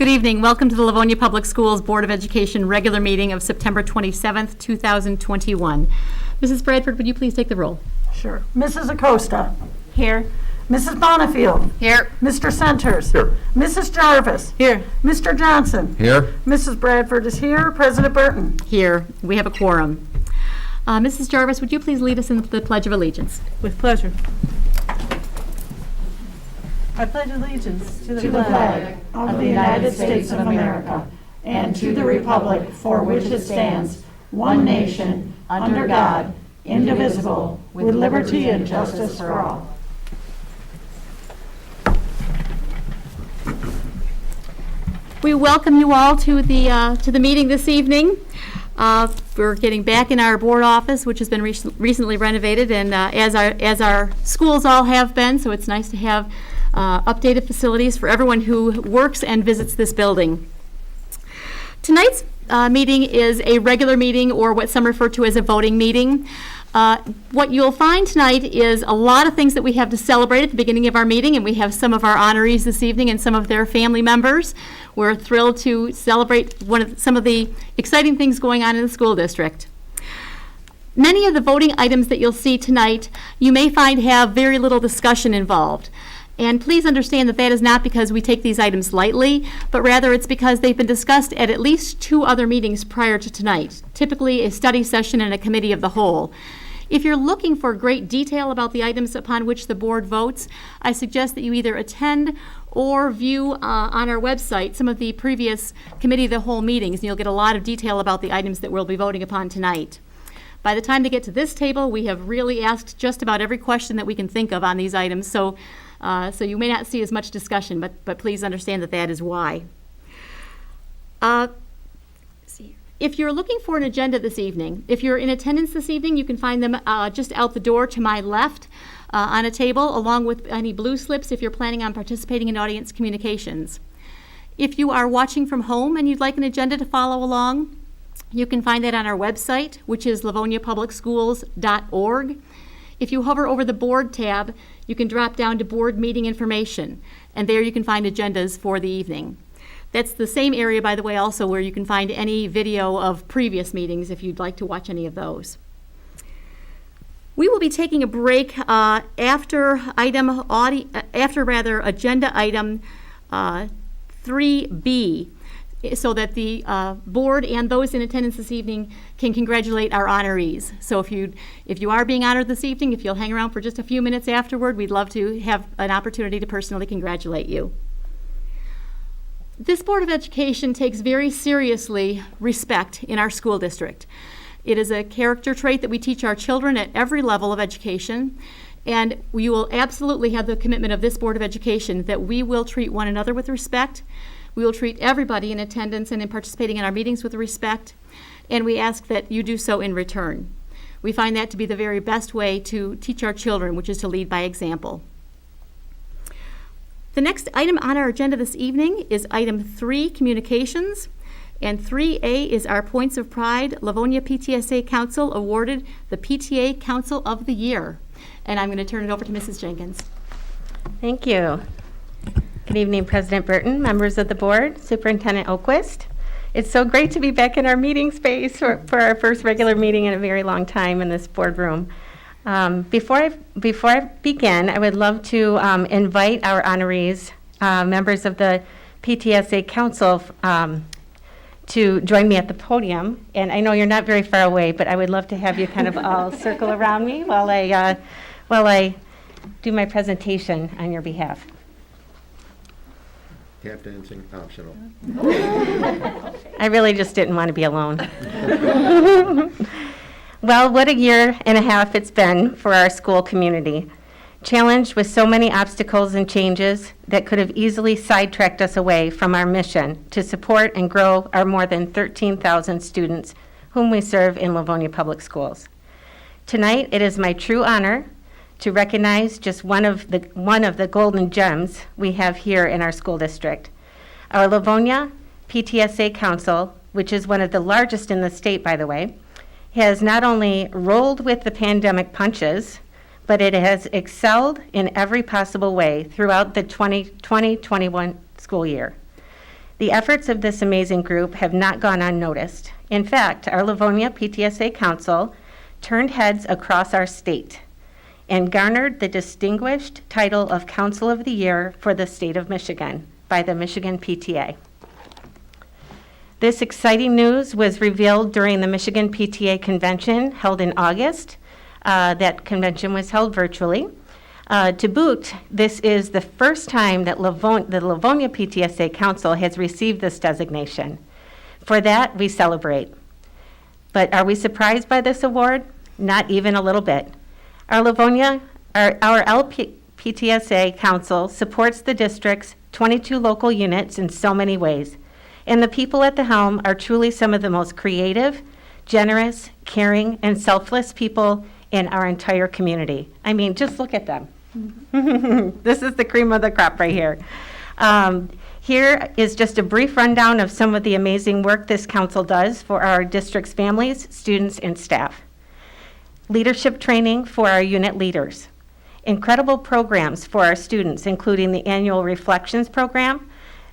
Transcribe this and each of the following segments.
Good evening. Welcome to the Livonia Public Schools Board of Education regular meeting of September 27th, 2021. Mrs. Bradford, would you please take the roll? Sure. Mrs. Acosta. Here. Mrs. Bonifield. Here. Mr. Centers. Here. Mrs. Jarvis. Here. Mr. Johnson. Here. Mrs. Bradford is here. President Burton. Here. We have a quorum. Mrs. Jarvis, would you please lead us in the Pledge of Allegiance? With pleasure. I pledge allegiance to the flag of the United States of America and to the republic for which it stands, one nation, under God, indivisible, with liberty and justice for all. We welcome you all to the meeting this evening. We're getting back in our board office, which has been recently renovated, and as our schools all have been, so it's nice to have updated facilities for everyone who works and visits this building. Tonight's meeting is a regular meeting, or what some refer to as a voting meeting. What you'll find tonight is a lot of things that we have to celebrate at the beginning of our meeting, and we have some of our honorees this evening and some of their family members. We're thrilled to celebrate some of the exciting things going on in the school district. Many of the voting items that you'll see tonight, you may find have very little discussion involved. And please understand that that is not because we take these items lightly, but rather it's because they've been discussed at least 2 other meetings prior to tonight, typically a study session and a committee of the whole. If you're looking for great detail about the items upon which the board votes, I suggest that you either attend or view on our website some of the previous committee of the whole meetings, and you'll get a lot of detail about the items that we'll be voting upon tonight. By the time they get to this table, we have really asked just about every question that we can think of on these items, so you may not see as much discussion, but please understand that that is why. If you're looking for an agenda this evening, if you're in attendance this evening, you can find them just out the door to my left on a table, along with any blue slips if you're planning on participating in audience communications. If you are watching from home and you'd like an agenda to follow along, you can find that on our website, which is livoniapublicschools.org. If you hover over the board tab, you can drop down to board meeting information, and there you can find agendas for the evening. That's the same area, by the way, also where you can find any video of previous meetings if you'd like to watch any of those. We will be taking a break after agenda item 3B, so that the board and those in attendance this evening can congratulate our honorees. So if you are being honored this evening, if you'll hang around for just a few minutes afterward, we'd love to have an opportunity to personally congratulate you. This Board of Education takes very seriously respect in our school district. It is a character trait that we teach our children at every level of education, and we will absolutely have the commitment of this Board of Education that we will treat one another with respect. We will treat everybody in attendance and in participating in our meetings with respect, and we ask that you do so in return. We find that to be the very best way to teach our children, which is to lead by example. The next item on our agenda this evening is item 3, communications, and 3A is our Points of Pride. Livonia PTSA Council awarded the PTA Council of the Year. And I'm going to turn it over to Mrs. Jenkins. Thank you. Good evening, President Burton, members of the board, Superintendent Oquist. It's so great to be back in our meeting space for our first regular meeting in a very long time in this boardroom. Before I begin, I would love to invite our honorees, members of the PTSA Council, to join me at the podium. And I know you're not very far away, but I would love to have you kind of all circle around me while I do my presentation on your behalf. Tap dancing optional. I really just didn't want to be alone. Well, what a year and a half it's been for our school community. Challenged with so many obstacles and changes that could have easily sidetracked us away from our mission to support and grow our more than 13,000 students whom we serve in Livonia Public Schools. Tonight, it is my true honor to recognize just one of the golden gems we have here in our school district. Our Livonia PTSA Council, which is one of the largest in the state, by the way, has not only rolled with the pandemic punches, but it has excelled in every possible way throughout the 2020-21 school year. The efforts of this amazing group have not gone unnoticed. In fact, our Livonia PTSA Council turned heads across our state and garnered the distinguished title of Council of the Year for the state of Michigan by the Michigan PTA. This exciting news was revealed during the Michigan PTA convention held in August. That convention was held virtually. To boot, this is the first time that the Livonia PTSA Council has received this designation. For that, we celebrate. But are we surprised by this award? Not even a little bit. Our LPTSA Council supports the district's 22 local units in so many ways. And the people at the helm are truly some of the most creative, generous, caring, and selfless people in our entire community. I mean, just look at them. This is the cream of the crop right here. Here is just a brief rundown of some of the amazing work this council does for our district's families, students, and staff. Leadership training for our unit leaders. Incredible programs for our students, including the annual Reflections program,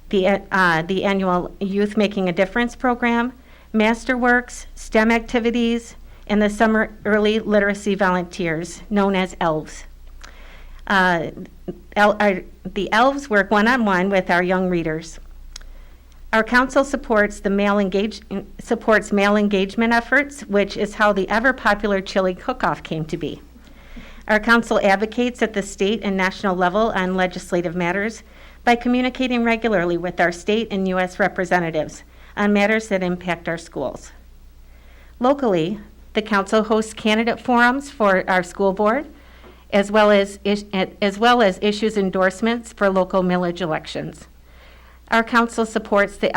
the annual Youth Making a Difference program, Masterworks, STEM activities, and the Summer Early Literacy Volunteers, known as ELVs. The ELVs work one-on-one with our young readers. Our council supports male engagement efforts, which is how the ever-popular chili cook-off came to be. Our council advocates at the state and national level on legislative matters by communicating regularly with our state and U.S. representatives on matters that impact our schools. Locally, the council hosts candidate forums for our school board, as well as issues endorsements for local millage elections. Our council supports the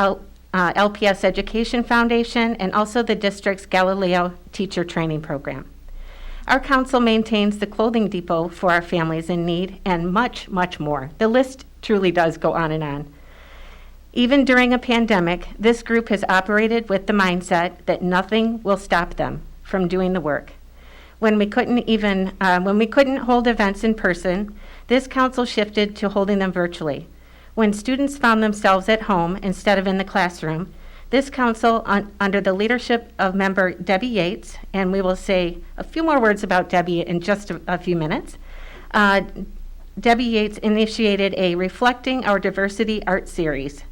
LPS Education Foundation and also the district's Galileo teacher training program. Our council maintains the clothing depot for our families in need and much, much more. The list truly does go on and on. Even during a pandemic, this group has operated with the mindset that nothing will stop them from doing the work. When we couldn't hold events in person, this council shifted to holding them virtually. When students found themselves at home instead of in the classroom, this council, under the leadership of member Debbie Yates, and we will say a few more words about Debbie in just a few minutes, Debbie Yates initiated a Reflecting Our Diversity art series,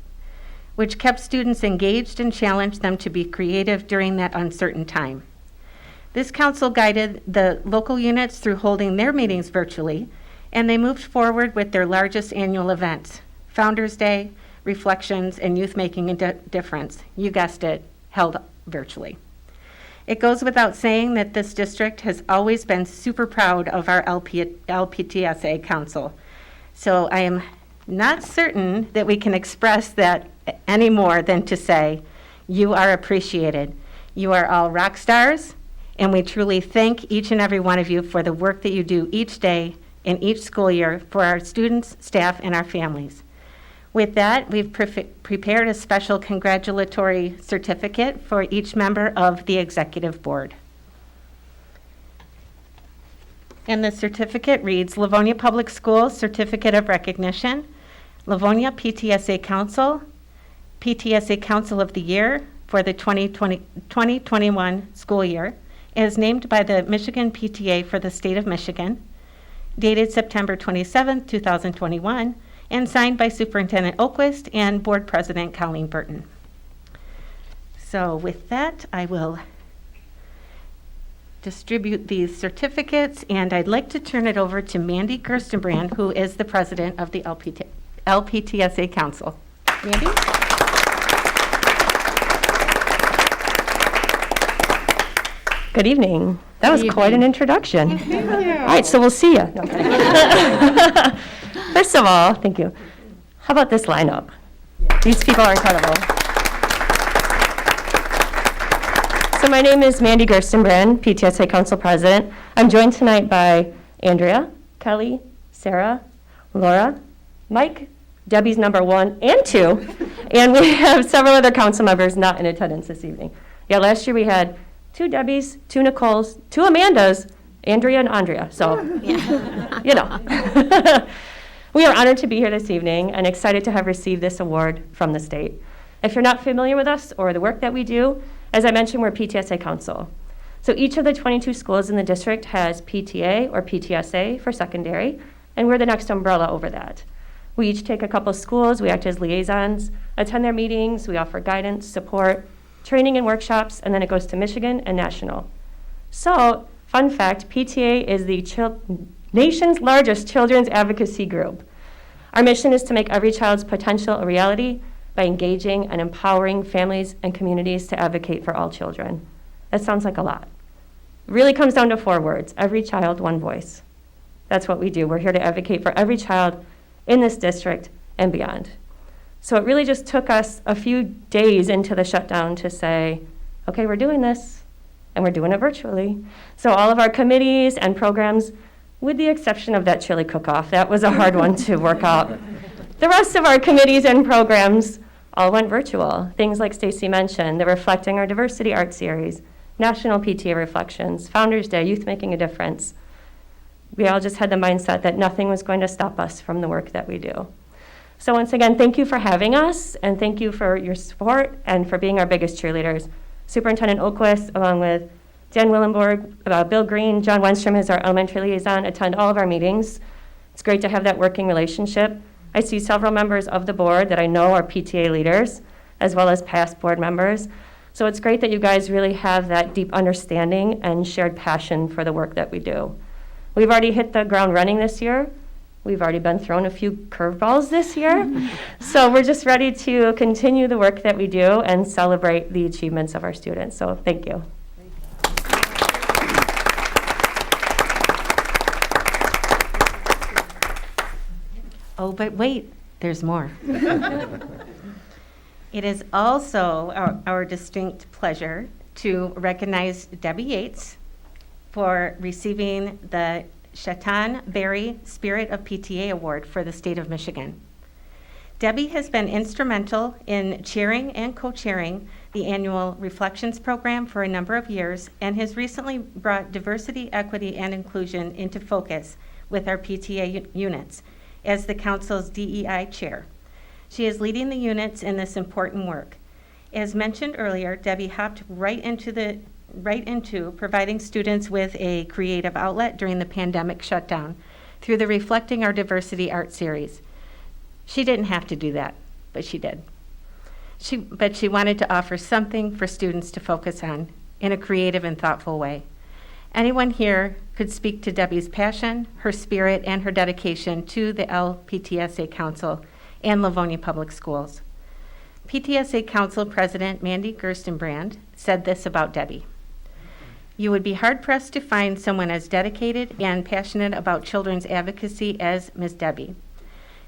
which kept students engaged and challenged them to be creative during that uncertain time. This council guided the local units through holding their meetings virtually, and they moved forward with their largest annual events, Founders Day, Reflections, and Youth Making a Difference. You guessed it, held virtually. It goes without saying that this district has always been super proud of our LPTSA Council. So I am not certain that we can express that any more than to say, you are appreciated. You are all rock stars, and we truly thank each and every one of you for the work that you do each day and each school year for our students, staff, and our families. With that, we've prepared a special congratulatory certificate for each member of the executive board. And the certificate reads, Livonia Public Schools Certificate of Recognition, Livonia PTSA Council, PTSA Council of the Year for the 2020-2021 school year, as named by the Michigan PTA for the state of Michigan, dated September 27, 2021, and signed by Superintendent Oquist and Board President Colleen Burton. So with that, I will distribute these certificates, and I'd like to turn it over to Mandy Gerstenbrand, who is the president of the LPTSA Council. Mandy? Good evening. That was Good quite an evening. introduction. All right, so we'll see you. No, I'm kidding. First of all, thank you. How about this lineup? These people are incredible. So my name is Mandy Gerstenbrand, PTSA Council President. I'm joined tonight by Andrea, Kelly, Sarah, Laura, Mike, Debbie's number 1 and 2, and we have several other council members not in attendance this evening. Yeah, last year we had 2 Debbies, 2 Nicoles, 2 Amandas, Andrea and Andrea, so, you know. We are honored to be here this evening and excited to have received this award from the state. If you're not familiar with us or the work that we do, as I mentioned, we're PTSA Council. So each of the 22 schools in the district has PTA or PTSA for secondary, and we're the next umbrella over that. We each take a couple schools, we act as liaisons, attend their meetings, we offer guidance, support, training and workshops, and then it goes to Michigan and national. So, fun fact, PTA is the nation's largest children's advocacy group. Our mission is to make every child's potential a reality by engaging and empowering families and communities to advocate for all children. That sounds like a lot. It really comes down to 4 words: every child, one voice. That's what we do. We're here to advocate for every child in this district and beyond. So it really just took us a few days into the shutdown to say, okay, we're doing this, and we're doing it virtually. So all of our committees and programs, with the exception of that chili cook-off, that was a hard one to work out. The rest of our committees and programs all went virtual. Things like Stacy mentioned, the Reflecting Our Diversity Art Series, National PTA Reflections, Founders Day, Youth Making a Difference. We all just had the mindset that nothing was going to stop us from the work that we do. So once again, thank you for having us, and thank you for your support and for being our biggest cheerleaders. Superintendent Oquist, along with Dan Willenborg, Bill Green, John Wenstrom is our elementary liaison, attend all of our meetings. It's great to have that working relationship. I see several members of the board that I know are PTA leaders, as well as past board members. So it's great that you guys really have that deep understanding and shared passion for the work that we do. We've already hit the ground running this year. We've already been thrown a few curveballs this year. So we're just ready to continue the work that we do and celebrate the achievements of our students. So thank you. Oh, but wait, there's more. It is also our distinct pleasure to recognize Debbie Yates for receiving the Shatan Berry Spirit of PTA Award for the state of Michigan. Debbie has been instrumental in chairing and co-chairing the annual Reflections program for a number of years and has recently brought diversity, equity, and inclusion into focus with our PTA units as the council's DEI chair. She is leading the units in this important work. As mentioned earlier, Debbie hopped right into providing students with a creative outlet during the pandemic shutdown through the Reflecting Our Diversity Art Series. She didn't have to do that, but she did. But she wanted to offer something for students to focus on in a creative and thoughtful way. Anyone here could speak to Debbie's passion, her spirit, and her dedication to the PTSA Council and Livonia Public Schools. PTSA Council President Mandy Gerstenbrand said this about Debbie: "You would be hard-pressed to find someone as dedicated and passionate about children's advocacy as Ms. Debbie.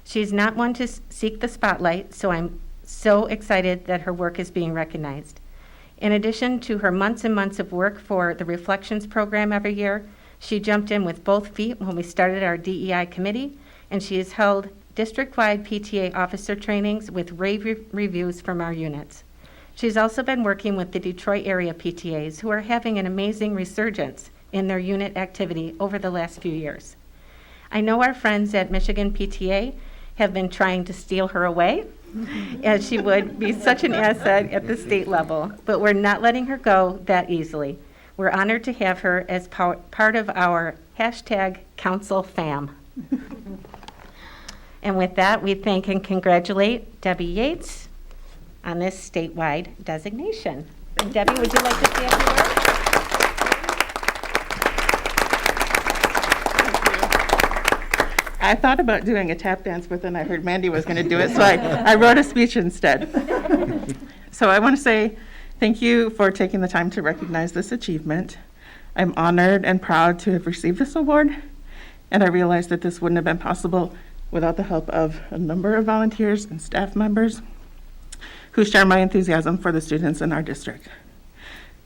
She's not one to seek the spotlight, so I'm so excited that her work is being recognized. In addition to her months and months of work for the Reflections program every year, she jumped in with both feet when we started our DEI committee, and she has held district-wide PTA officer trainings with rave reviews from our units. She's also been working with the Detroit area PTAs, who are having an amazing resurgence in their unit activity over the last few years. I know our friends at Michigan PTA have been trying to steal her away, as she would be such an asset at the state level, but we're not letting her go that easily. We're honored to have her as part of our #CouncilFam. And with that, we thank and congratulate Debbie Yates on this statewide designation. And Debbie, would you like to say a few words? I thought about doing a tap dance, but then I heard Mandy was going to do it, so I wrote a speech instead. So I want to say thank you for taking the time to recognize this achievement. I'm honored and proud to have received this award, and I realize that this wouldn't have been possible without the help of a number of volunteers and staff members who share my enthusiasm for the students in our district.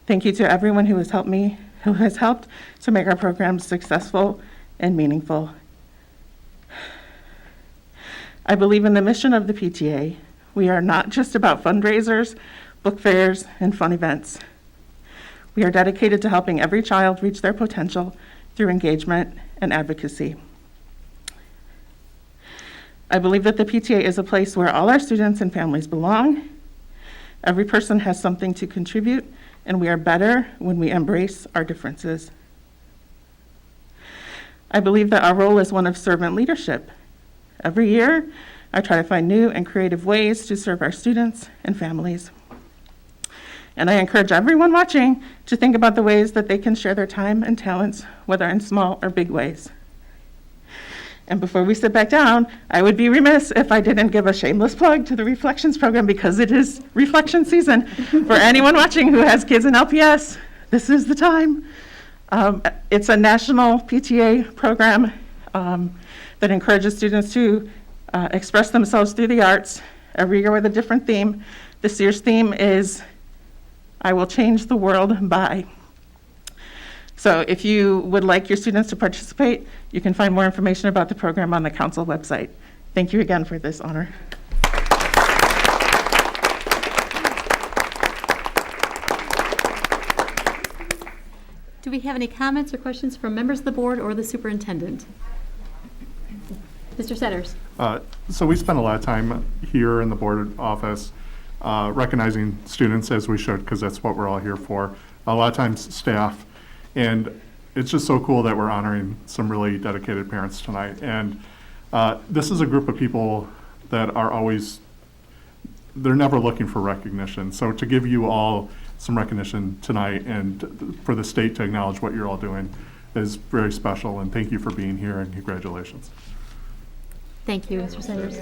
Thank you to everyone who has helped to make our programs successful and meaningful. I believe in the mission of the PTA. We are not just about fundraisers, book fairs, and fun events. We are dedicated to helping every child reach their potential through engagement and advocacy. I believe that the PTA is a place where all our students and families belong. Every person has something to contribute, and we are better when we embrace our differences. I believe that our role is one of servant leadership. Every year, I try to find new and creative ways to serve our students and families. And I encourage everyone watching to think about the ways that they can share their time and talents, whether in small or big ways. And before we sit back down, I would be remiss if I didn't give a shameless plug to the Reflections program, because it is reflection season. For anyone watching who has kids in LPS, this is the time. It's a national PTA program that encourages students to express themselves through the arts, every year with a different theme. This year's theme is I Will Change the World By. So if you would like your students to participate, you can find more information about the program on the council website. Thank you again for this honor. Do we have any comments or questions from members of the board or the superintendent? Mr. Setters. So we spend a lot of time here in the board office recognizing students, as we should, because that's what we're all here for. A lot of times staff, and it's just so cool that we're honoring some really dedicated parents tonight. And this is a group of people that are always, they're never looking for recognition. So to give you all some recognition tonight and for the state to acknowledge what you're all doing is very special. And thank you for being here, and congratulations. Thank you, Mr. Sanders.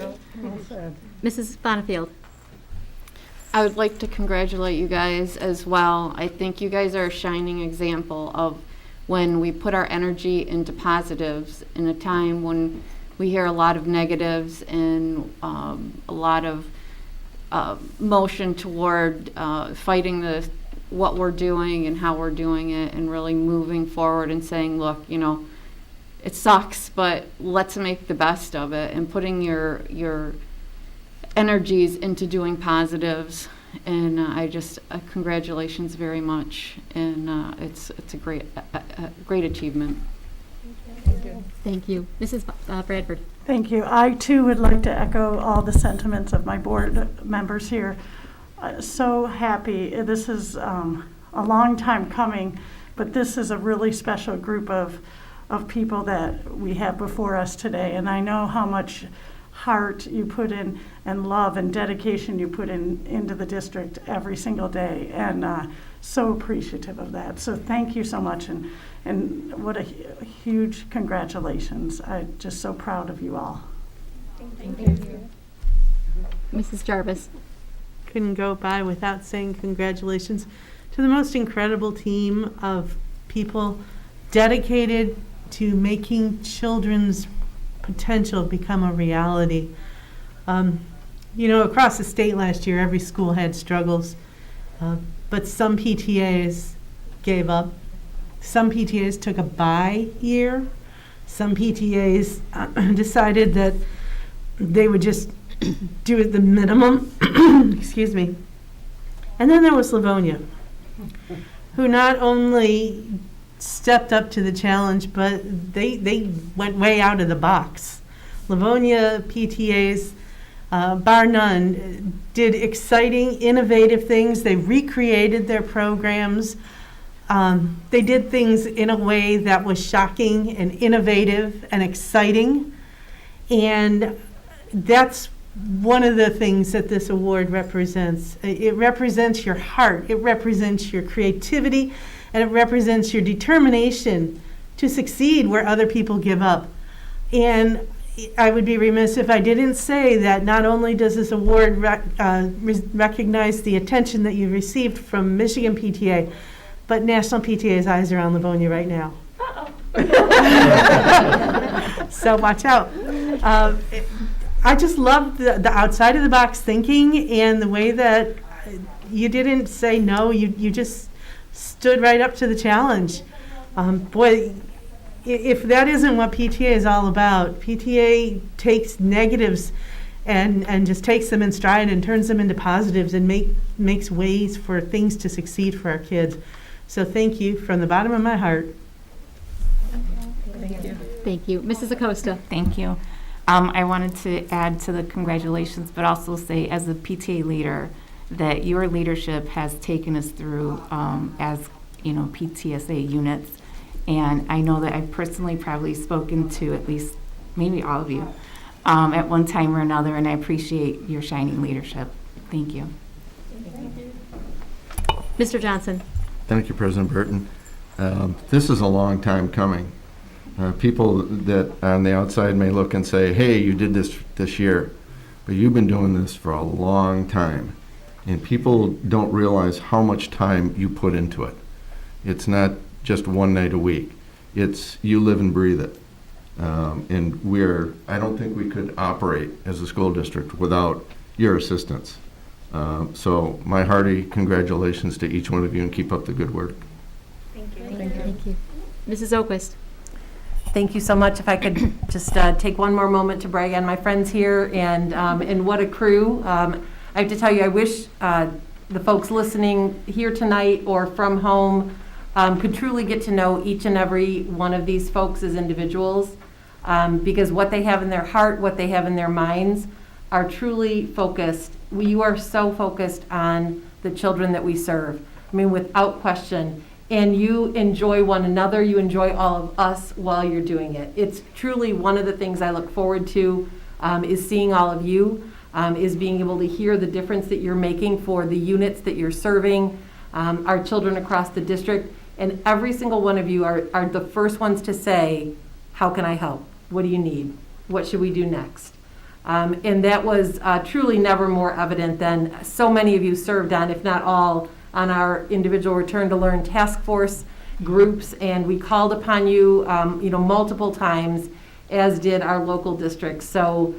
Mrs. Bonnefield. I would like to congratulate you guys as well. I think you guys are a shining example of when we put our energy into positives in a time when we hear a lot of negatives and a lot of motion toward fighting what we're doing and how we're doing it, and really moving forward and saying, look, you know, it sucks, but let's make the best of it, and putting your energies into doing positives. And I just congratulations very much, and it's a great achievement. Thank you. Mrs. Bradford. Thank you. I too would like to echo all the sentiments of my board members here. So happy. This is a long time coming, but this is a really special group of people that we have before us today. And I know how much heart you put in and love and dedication you put into the district every single day, and so appreciative of that. So thank you so much, and what a huge congratulations. I'm just so proud of you all. Thank you. Mrs. Jarvis. Couldn't go by without saying congratulations to the most incredible team of people dedicated to making children's potential become a reality. You know, across the state last year, every school had struggles, but some PTAs gave up. Some PTAs took a bye year. Some PTAs decided that they would just do it the minimum. Excuse me. And then there was Livonia, who not only stepped up to the challenge, but they went way out of the box. Livonia PTAs, bar none, did exciting, innovative things. They recreated their programs. They did things in a way that was shocking and innovative and exciting. And that's one of the things that this award represents. It represents your heart. It represents your creativity. And it represents your determination to succeed where other people give up. And I would be remiss if I didn't say that not only does this award recognize the attention that you received from Michigan PTA, but National PTA's eyes are on Livonia right now. So watch out. I just love the outside of the box thinking, and the way that you didn't say no, you just stood right up to the challenge. Boy, if that isn't what PTA is all about, PTA takes negatives and just takes them in stride and turns them into positives and makes ways for things to succeed for our kids. So thank you from the bottom of my heart. Thank you. Mrs. Acosta. Thank you. I wanted to add to the congratulations, but also say as a PTA leader that your leadership has taken us through as PTSA units. And I know that I've personally probably spoken to at least maybe all of you at one time or another, and I appreciate your shining leadership. Thank you. Mr. Johnson. Thank you, President Burton. This is a long time coming. People that on the outside may look and say, hey, you did this year, but you've been doing this for a long time. And people don't realize how much time you put into it. It's not just one night a week. It's you live and breathe it. And I don't think we could operate as a school district without your assistance. So my hearty congratulations to each one of you, and keep up the good work. Thank you. Mrs. Oquist. Thank you so much. If I could just take one more moment to brag on my friends here, and what a crew. I have to tell you, I wish the folks listening here tonight or from home could truly get to know each and every one of these folks as individuals, because what they have in their heart, what they have in their minds, are truly focused. You are so focused on the children that we serve. I mean, without question. And you enjoy one another, you enjoy all of us while you're doing it. It's truly one of the things I look forward to, is seeing all of you, is being able to hear the difference that you're making for the units that you're serving, our children across the district. And every single one of you are the first ones to say, how can I help? What do you need? What should we do next? And that was truly never more evident than so many of you served on, if not all, on our individual Return to Learn task force groups, and we called upon you, multiple times, as did our local districts. So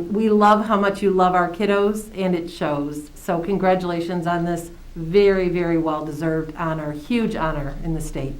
we love how much you love our kiddos, and it shows. So congratulations on this very, very well-deserved honor, huge honor in the state.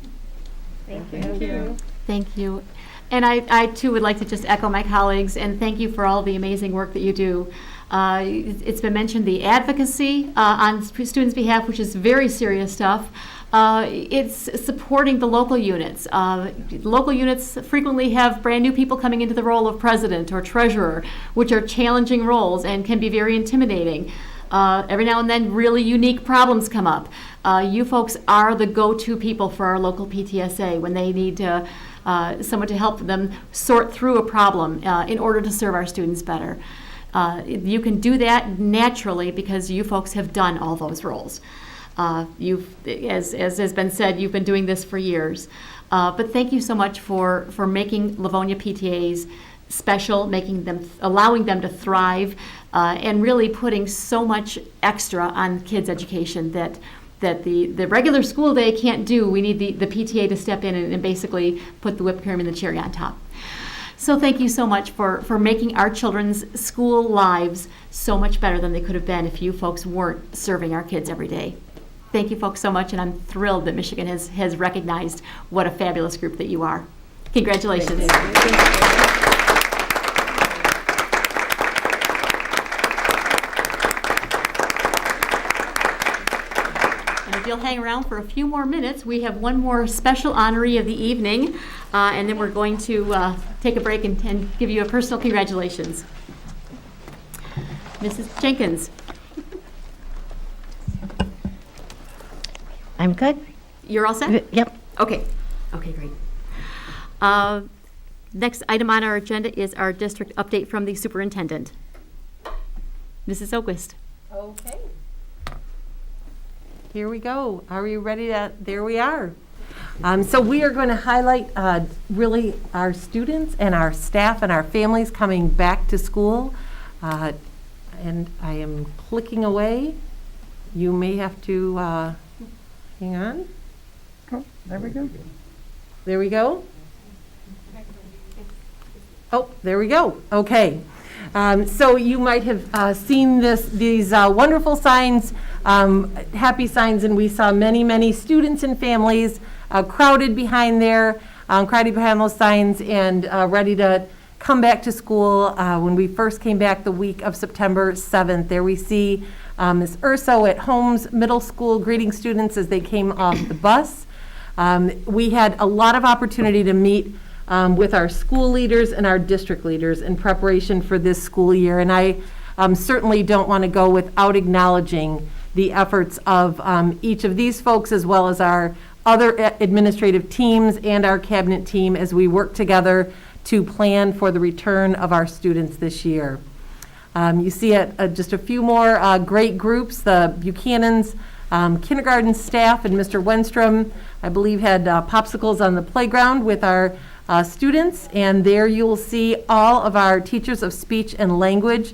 Thank you. Thank you. And I too would like to just echo my colleagues and thank you for all the amazing work that you do. It's been mentioned the advocacy on students' behalf, which is very serious stuff. It's supporting the local units. Local units frequently have brand new people coming into the role of president or treasurer, which are challenging roles and can be very intimidating. Every now and then really unique problems come up. You folks are the go-to people for our local PTSA when they need someone to help them sort through a problem in order to serve our students better. You can do that naturally because you folks have done all those roles. As has been said, you've been doing this for years. But thank you so much for making Livonia PTAs special, allowing them to thrive, and really putting so much extra on kids' education that the regular school day can't do. We need the PTA to step in and basically put the whipped cream and the cherry on top. So thank you so much for making our children's school lives so much better than they could have been if you folks weren't serving our kids every day. Thank you folks so much, and I'm thrilled that Michigan has recognized what a fabulous group that you are. Congratulations. If you'll hang around for a few more minutes, we have one more special honoree of the evening, and then we're going to take a break and give you a personal congratulations. Mrs. Jenkins. I'm good. You're all set? Yep. Okay. Okay, great. Next item on our agenda is our district update from the superintendent. Mrs. Oquist. Okay. Here we go. Are you ready there we are. So we are going to highlight really our students and our staff and our families coming back to school. And I am clicking away. You may have to hang on. Oh, there we go. There we go. Oh, there we go. Okay. So you might have seen these wonderful signs, happy signs, and we saw many, many students and families crowded behind those signs and ready to come back to school. When we first came back the week of September 7th, there we see Ms. Urso at Holmes Middle School greeting students as they came off the bus. We had a lot of opportunity to meet with our school leaders and our district leaders in preparation for this school year. And I certainly don't want to go without acknowledging the efforts of each of these folks, as well as our other administrative teams and our cabinet team, as we work together to plan for the return of our students this year. You see just a few more great groups. The Buchanan's kindergarten staff and Mr. Wenstrom, I believe, had popsicles on the playground with our students, and there you will see all of our teachers of speech and language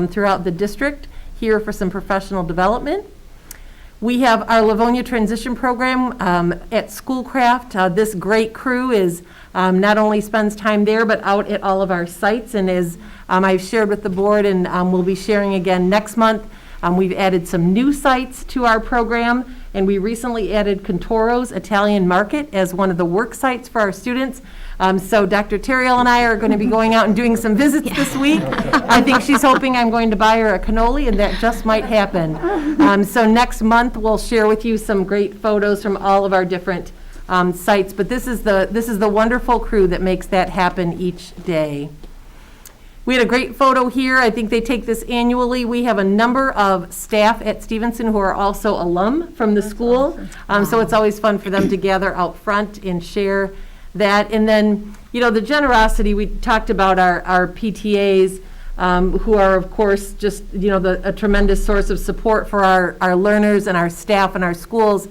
throughout the district here for some professional development. We have our Livonia transition program at Schoolcraft. This great crew is not only spends time there, but out at all of our sites, and as I've shared with the board and we'll be sharing again next month, we've added some new sites to our program, and we recently added Contoro's Italian Market as one of the work sites for our students. So Dr. Terriel and I are going to be going out and doing some visits this week. I think she's hoping I'm going to buy her a cannoli, and that just might happen. So next month, we'll share with you some great photos from all of our different sites. But this is the wonderful crew that makes that happen each day. We had a great photo here. I think they take this annually. We have a number of staff at Stevenson who are also alum from the school. So it's always fun for them to gather out front and share that. And then, the generosity, we talked about our PTAs, who are, of course, just, a tremendous source of support for our learners and our staff and our schools.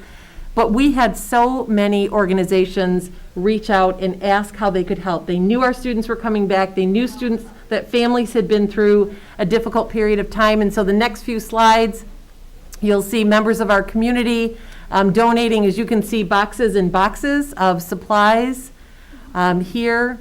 But we had so many organizations reach out and ask how they could help. They knew our students were coming back. They knew students that families had been through a difficult period of time. And so the next few slides, you'll see members of our community donating, as you can see, boxes and boxes of supplies here.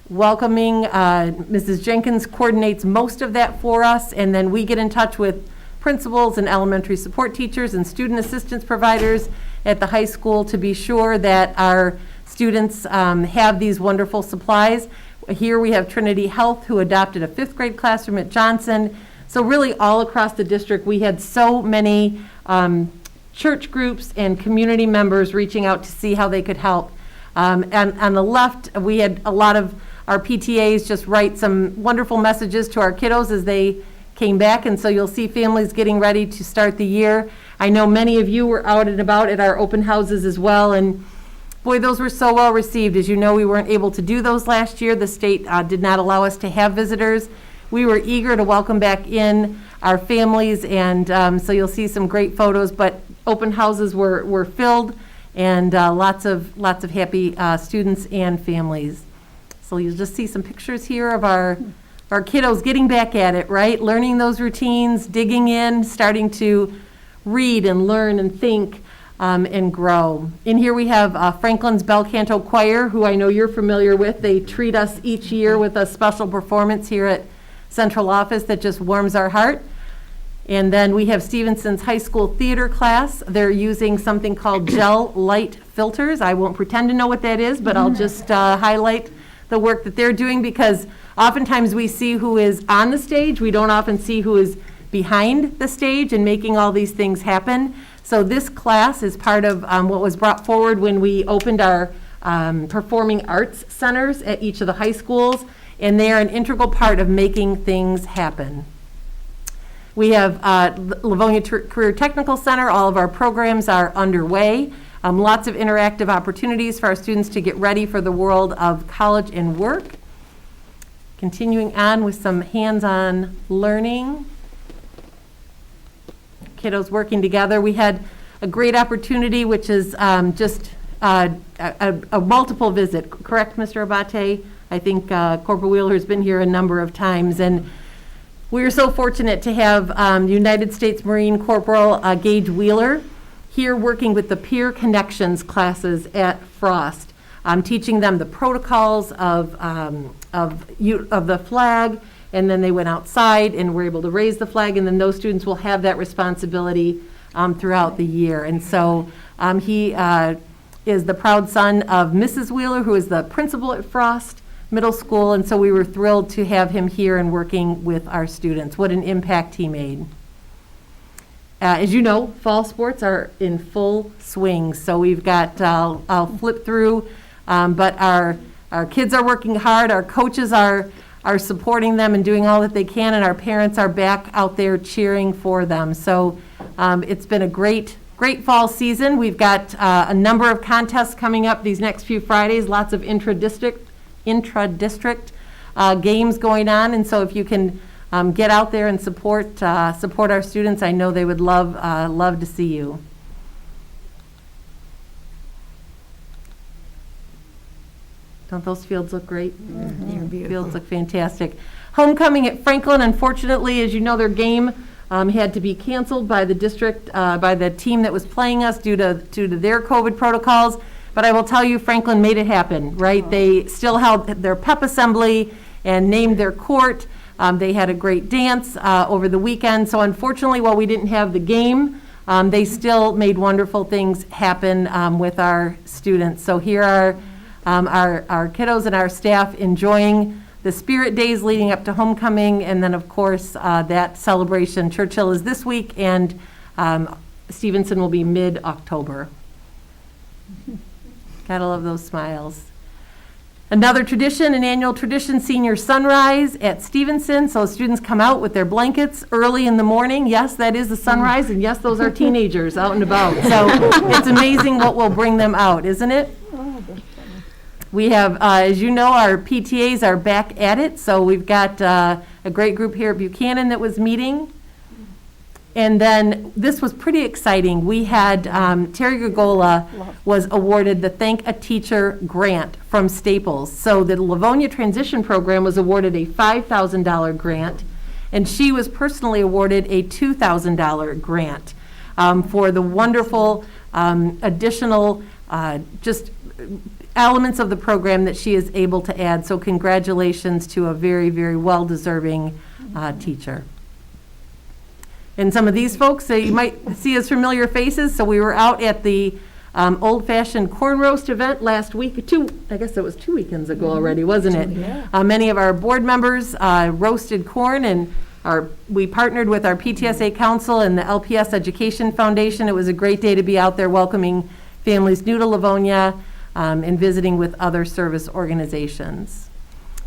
Welcoming, Mrs. Jenkins coordinates most of that for us, and then we get in touch with principals and elementary support teachers and student assistance providers at the high school to be sure that our students have these wonderful supplies. Here we have Trinity Health, who adopted a 5th grade classroom at Johnson. So really all across the district, we had so many church groups and community members reaching out to see how they could help. And on the left, we had a lot of our PTAs just write some wonderful messages to our kiddos as they came back, and so you'll see families getting ready to start the year. I know many of you were out and about at our open houses as well, and boy, those were so well received. As you know, we weren't able to do those last year. The state did not allow us to have visitors. We were eager to welcome back in our families, and so you'll see some great photos, but open houses were filled, and lots of happy students and families. So you'll just see some pictures here of our kiddos getting back at it, right? Learning those routines, digging in, starting to read and learn and think and grow. In here we have Franklin's Bel Canto Choir, who I know you're familiar with. They treat us each year with a special performance here at Central Office that just warms our heart. And then we have Stevenson's high school theater class. They're using something called gel light filters. I won't pretend to know what that is, but I'll just highlight the work that they're doing, because oftentimes we see who is on the stage. We don't often see who is behind the stage and making all these things happen. So this class is part of what was brought forward when we opened our performing arts centers at each of the high schools, and they are an integral part of making things happen. We have Livonia Career Technical Center. All of our programs are underway. Lots of interactive opportunities for our students to get ready for the world of college and work. Continuing on with some hands-on learning. Kiddos working together. We had a great opportunity, which is just a multiple visit. Correct, Mr. Abate? I think Corporal Wheeler has been here a number of times, and we are so fortunate to have United States Marine Corporal Gage Wheeler here working with the Peer Connections classes at Frost, teaching them the protocols of the flag, and then they went outside and were able to raise the flag, and then those students will have that responsibility throughout the year. And so he is the proud son of Mrs. Wheeler, who is the principal at Frost Middle School, and so we were thrilled to have him here and working with our students. What an impact he made. As you know, fall sports are in full swing, so we've got, I'll flip through, but our our kids are working hard, our coaches are supporting them and doing all that they can, and our parents are back out there cheering for them. So it's been a great fall season. We've got a number of contests coming up these next few Fridays, lots of intra-district games going on, and so if you can get out there and support our students, I know they would love to see you. Don't those fields look great? Fields look fantastic. Homecoming at Franklin, unfortunately, as you know, their game had to be canceled by the district, by the team that was playing us due to their COVID protocols. But I will tell you, Franklin made it happen, right? They still held their pep assembly and named their court. They had a great dance over the weekend. So unfortunately, while we didn't have the game, they still made wonderful things happen with our students. So here are our kiddos and our staff enjoying the spirit days leading up to homecoming, and then of course that celebration. Churchill is this week, and Stevenson will be mid-October. Gotta love those smiles. Another tradition, an annual tradition, senior sunrise at Stevenson. So students come out with their blankets early in the morning. Yes, that is the sunrise, and yes, those are teenagers out and about. So it's amazing what will bring them out, isn't it? We have, as you know, our PTAs are back at it. So we've got a great group here at Buchanan that was meeting. And then this was pretty exciting. We had Terry Gregola was awarded the Thank a Teacher grant from Staples. So the Livonia Transition Program was awarded a $5,000 grant, and she was personally awarded a $2,000 grant for the wonderful additional just elements of the program that she is able to add. So congratulations to a very, very well-deserving teacher. And some of these folks, you might see as familiar faces. So we were out at the old-fashioned corn roast event last week. I guess it was 2 weekends ago already, wasn't it? Yeah. Many of our board members roasted corn, and we partnered with our PTSA Council and the LPS Education Foundation. It was a great day to be out there welcoming families new to Livonia and visiting with other service organizations.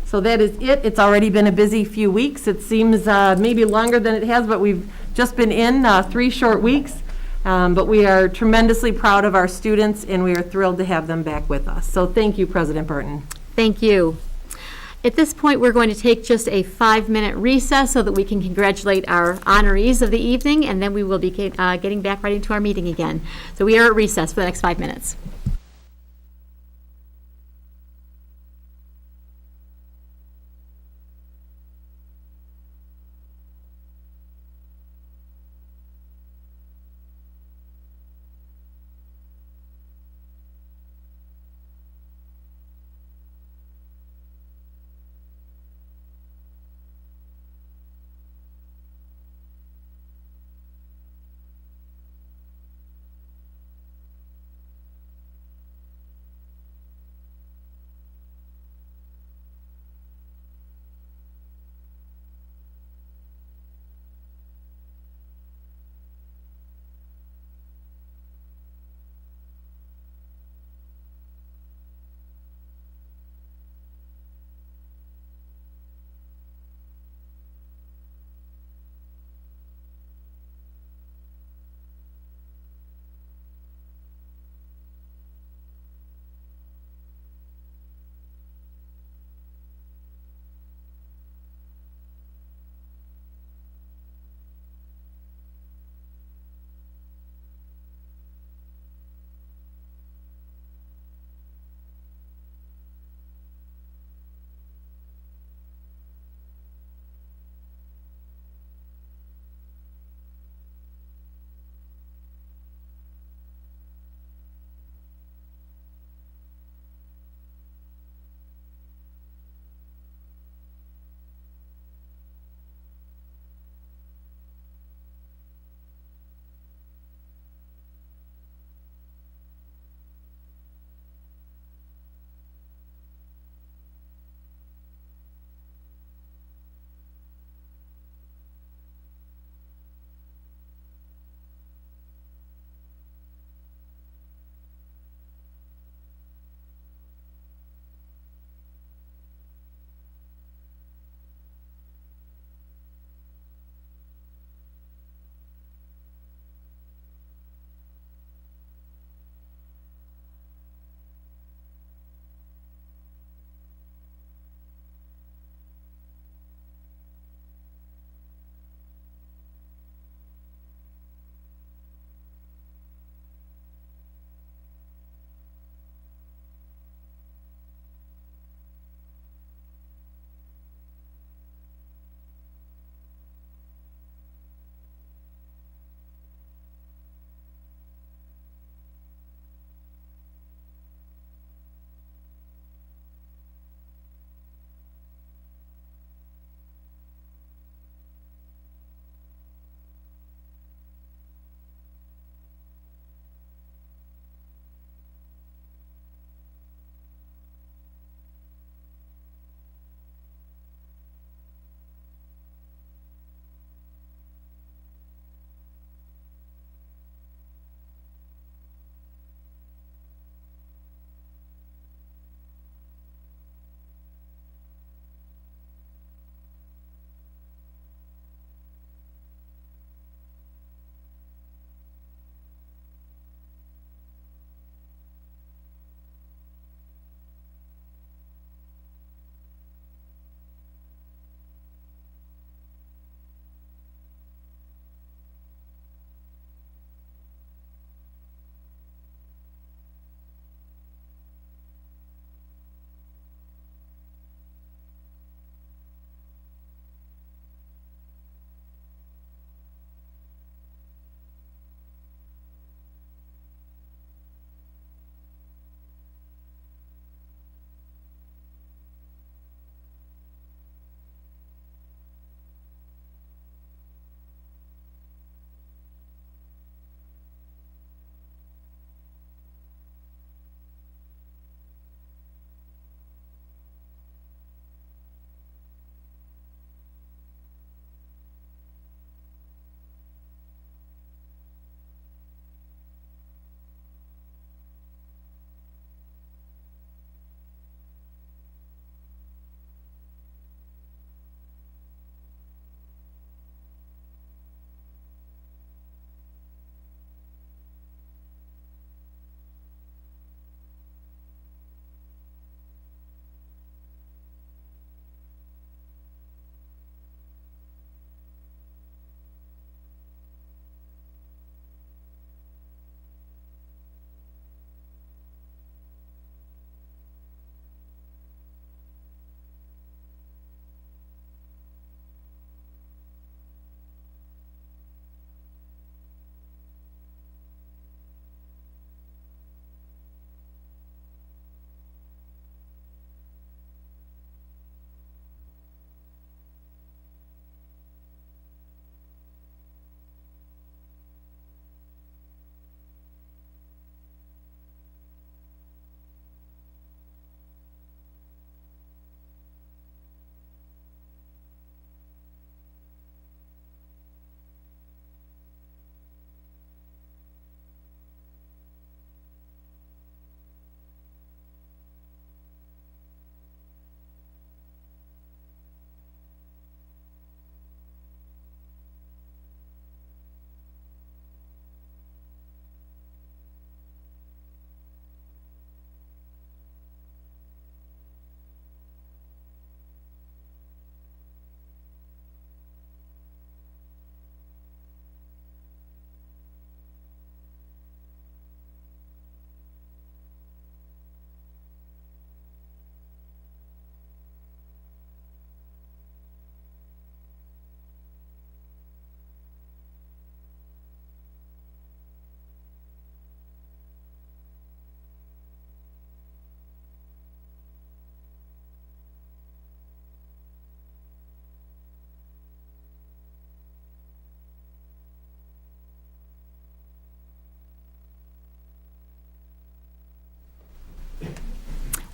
So that is it. It's already been a busy few weeks. It seems maybe longer than it has, but we've just been in 3 short weeks. But we are tremendously proud of our students, and we are thrilled to have them back with us. So thank you, President Burton. Thank you. At this point, we're going to take just a 5-minute recess so that we can congratulate our honorees of the evening, and then we will be getting back right into our meeting again. So we are at recess for the next 5 minutes.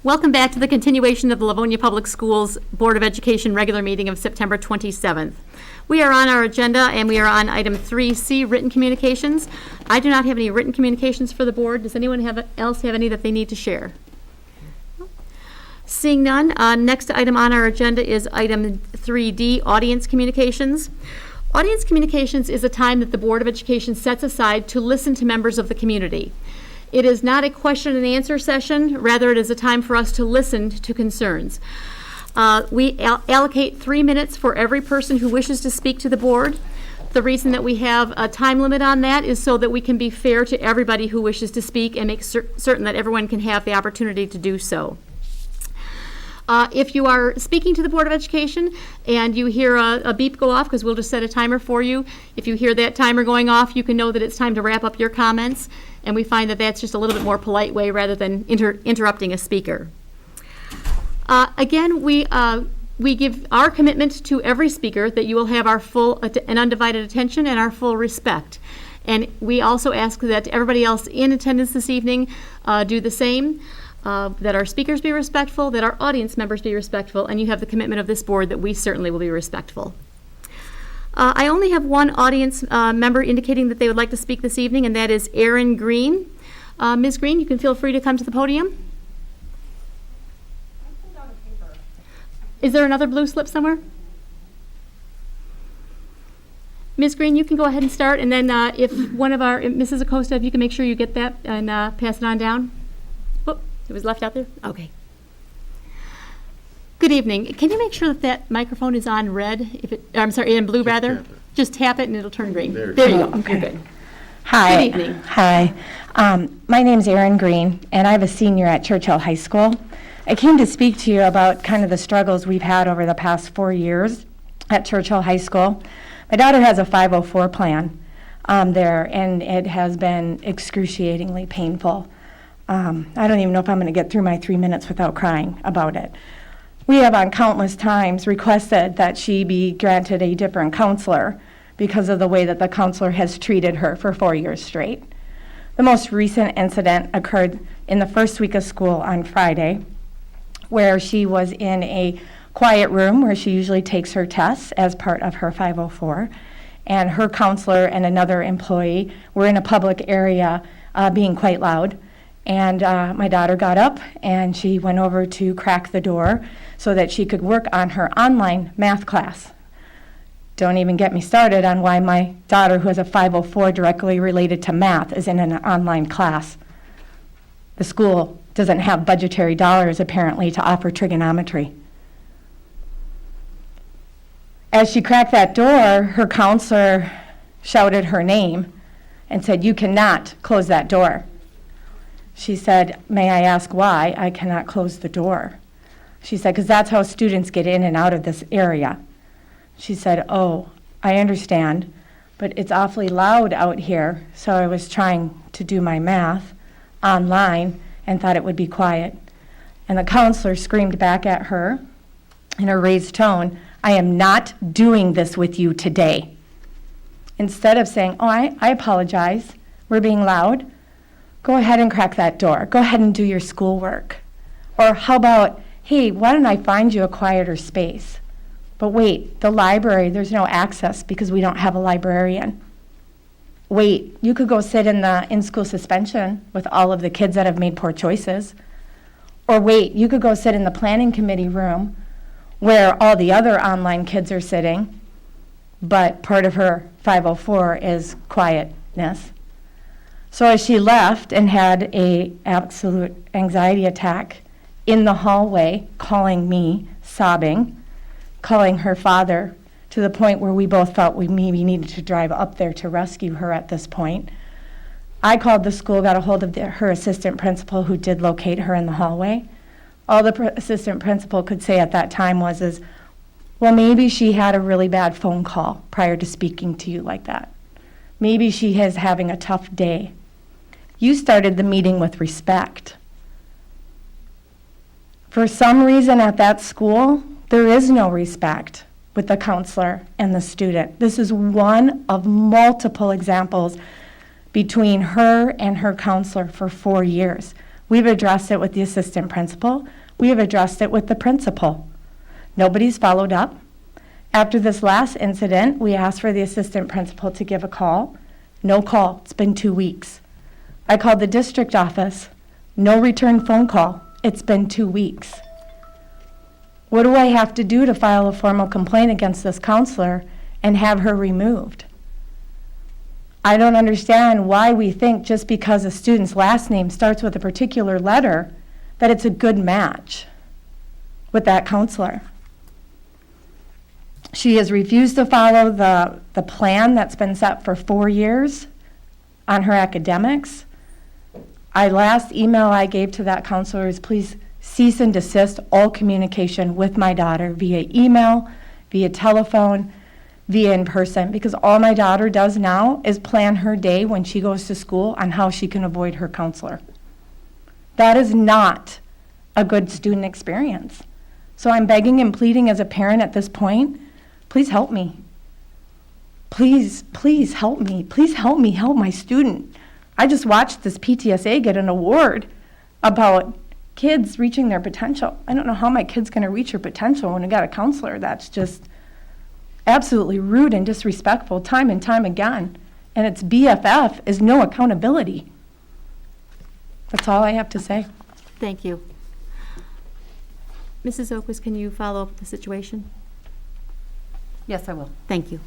Welcome back to the continuation of the Livonia Public Schools Board of Education regular meeting of September 27th. We are on our agenda, and we are on item 3C, written communications. I do not have any written communications for the board. Does anyone else have any that they need to share? Seeing none, next item on our agenda is item 3D, audience communications. Audience communications is a time that the Board of Education sets aside to listen to members of the community. It is not a question and answer session, rather it is a time for us to listen to concerns. We allocate 3 minutes for every person who wishes to speak to the board. The reason that we have a time limit on that is so that we can be fair to everybody who wishes to speak and make certain that everyone can have the opportunity to do so. If you are speaking to the Board of Education and you hear a beep go off, because we'll just set a timer for you, if you hear that timer going off, you can know that it's time to wrap up your comments, and we find that that's just a little bit more polite way rather than interrupting a speaker. Again, we give our commitment to every speaker that you will have our full and undivided attention and our full respect. And we also ask that everybody else in attendance this evening do the same. That our speakers be respectful, that our audience members be respectful, and you have the commitment of this board that we certainly will be respectful. I only have one audience member indicating that they would like to speak this evening, and that is Erin Green. Ms. Green, you can feel free to come to the podium. Is there another blue slip somewhere? Ms. Green, you can go ahead and start, and then if Mrs. Acosta, if you can make sure you get that and pass it on down. It was left out there? Okay. Good evening. Can you make sure that that microphone is on red? I'm sorry, in blue rather? Just tap it and it'll turn green. There you go. Okay. You're good. Hi. Good evening. Hi. My name's Erin Green, and I'm a senior at Churchill High School. I came to speak to you about kind of the struggles we've had over the past 4 years at Churchill High School. My daughter has a 504 plan there, and it has been excruciatingly painful. I don't even know if I'm going to get through my 3 minutes without crying about it. We have on countless times requested that she be granted a different counselor because of the way that the counselor has treated her for 4 years straight. The most recent incident occurred in the first week of school on Friday, where she was in a quiet room where she usually takes her tests as part of her 504, and her counselor and another employee were in a public area being quite loud. And my daughter got up and she went over to crack the door so that she could work on her online math class. Don't even get me started on why my daughter, who has a 504 directly related to math, is in an online class. The school doesn't have budgetary dollars, apparently, to offer trigonometry. As she cracked that door, her counselor shouted her name and said, "You cannot close that door." She said, "May I ask why I cannot close the door?" She said, "Because that's how students get in and out of this area." She said, "Oh, I understand, but it's awfully loud out here, so I was trying to do my math online and thought it would be quiet." And the counselor screamed back at her in a raised tone, "I am not doing this with you today." Instead of saying, "Oh, I apologize, we're being loud," go ahead and crack that door. Go ahead and do your schoolwork. Or how about, "Hey, why don't I find you a quieter space?" But wait, the library, there's no access because we don't have a librarian. Wait, you could go sit in the in-school suspension with all of the kids that have made poor choices. Or wait, you could go sit in the planning committee room where all the other online kids are sitting, but part of her 504 is quietness. So as she left and had an absolute anxiety attack in the hallway, calling me, sobbing, calling her father, to the point where we both felt we maybe needed to drive up there to rescue her at this point. I called the school, got a hold of her assistant principal, who did locate her in the hallway. All the assistant principal could say at that time was, well, maybe she had a really bad phone call prior to speaking to you like that. Maybe she is having a tough day. You started the meeting with respect. For some reason at that school, there is no respect with the counselor and the student. This is one of multiple examples between her and her counselor for 4 years. We've addressed it with the assistant principal. We have addressed it with the principal. Nobody's followed up. After this last incident, we asked for the assistant principal to give a call. No call. It's been 2 weeks. I called the district office. No return phone call. It's been 2 weeks. What do I have to do to file a formal complaint against this counselor and have her removed? I don't understand why we think just because a student's last name starts with a particular letter that it's a good match with that counselor. She has refused to follow the plan that's been set for 4 years on her academics. Last email I gave to that counselor is please cease and desist all communication with my daughter via email, via telephone, via in person, because all my daughter does now is plan her day when she goes to school on how she can avoid her counselor. That is not a good student experience. So I'm begging and pleading as a parent at this point, please help me. Please help me. Please help me help my student. I just watched this PTSA get an award about kids reaching their potential. I don't know how my kid's going to reach her potential when we got a counselor that's just absolutely rude and disrespectful time and time again. And its BFF is no accountability. That's all I have to say. Thank you. Mrs. Oquist, can you follow up the situation? Yes, I will. Thank you.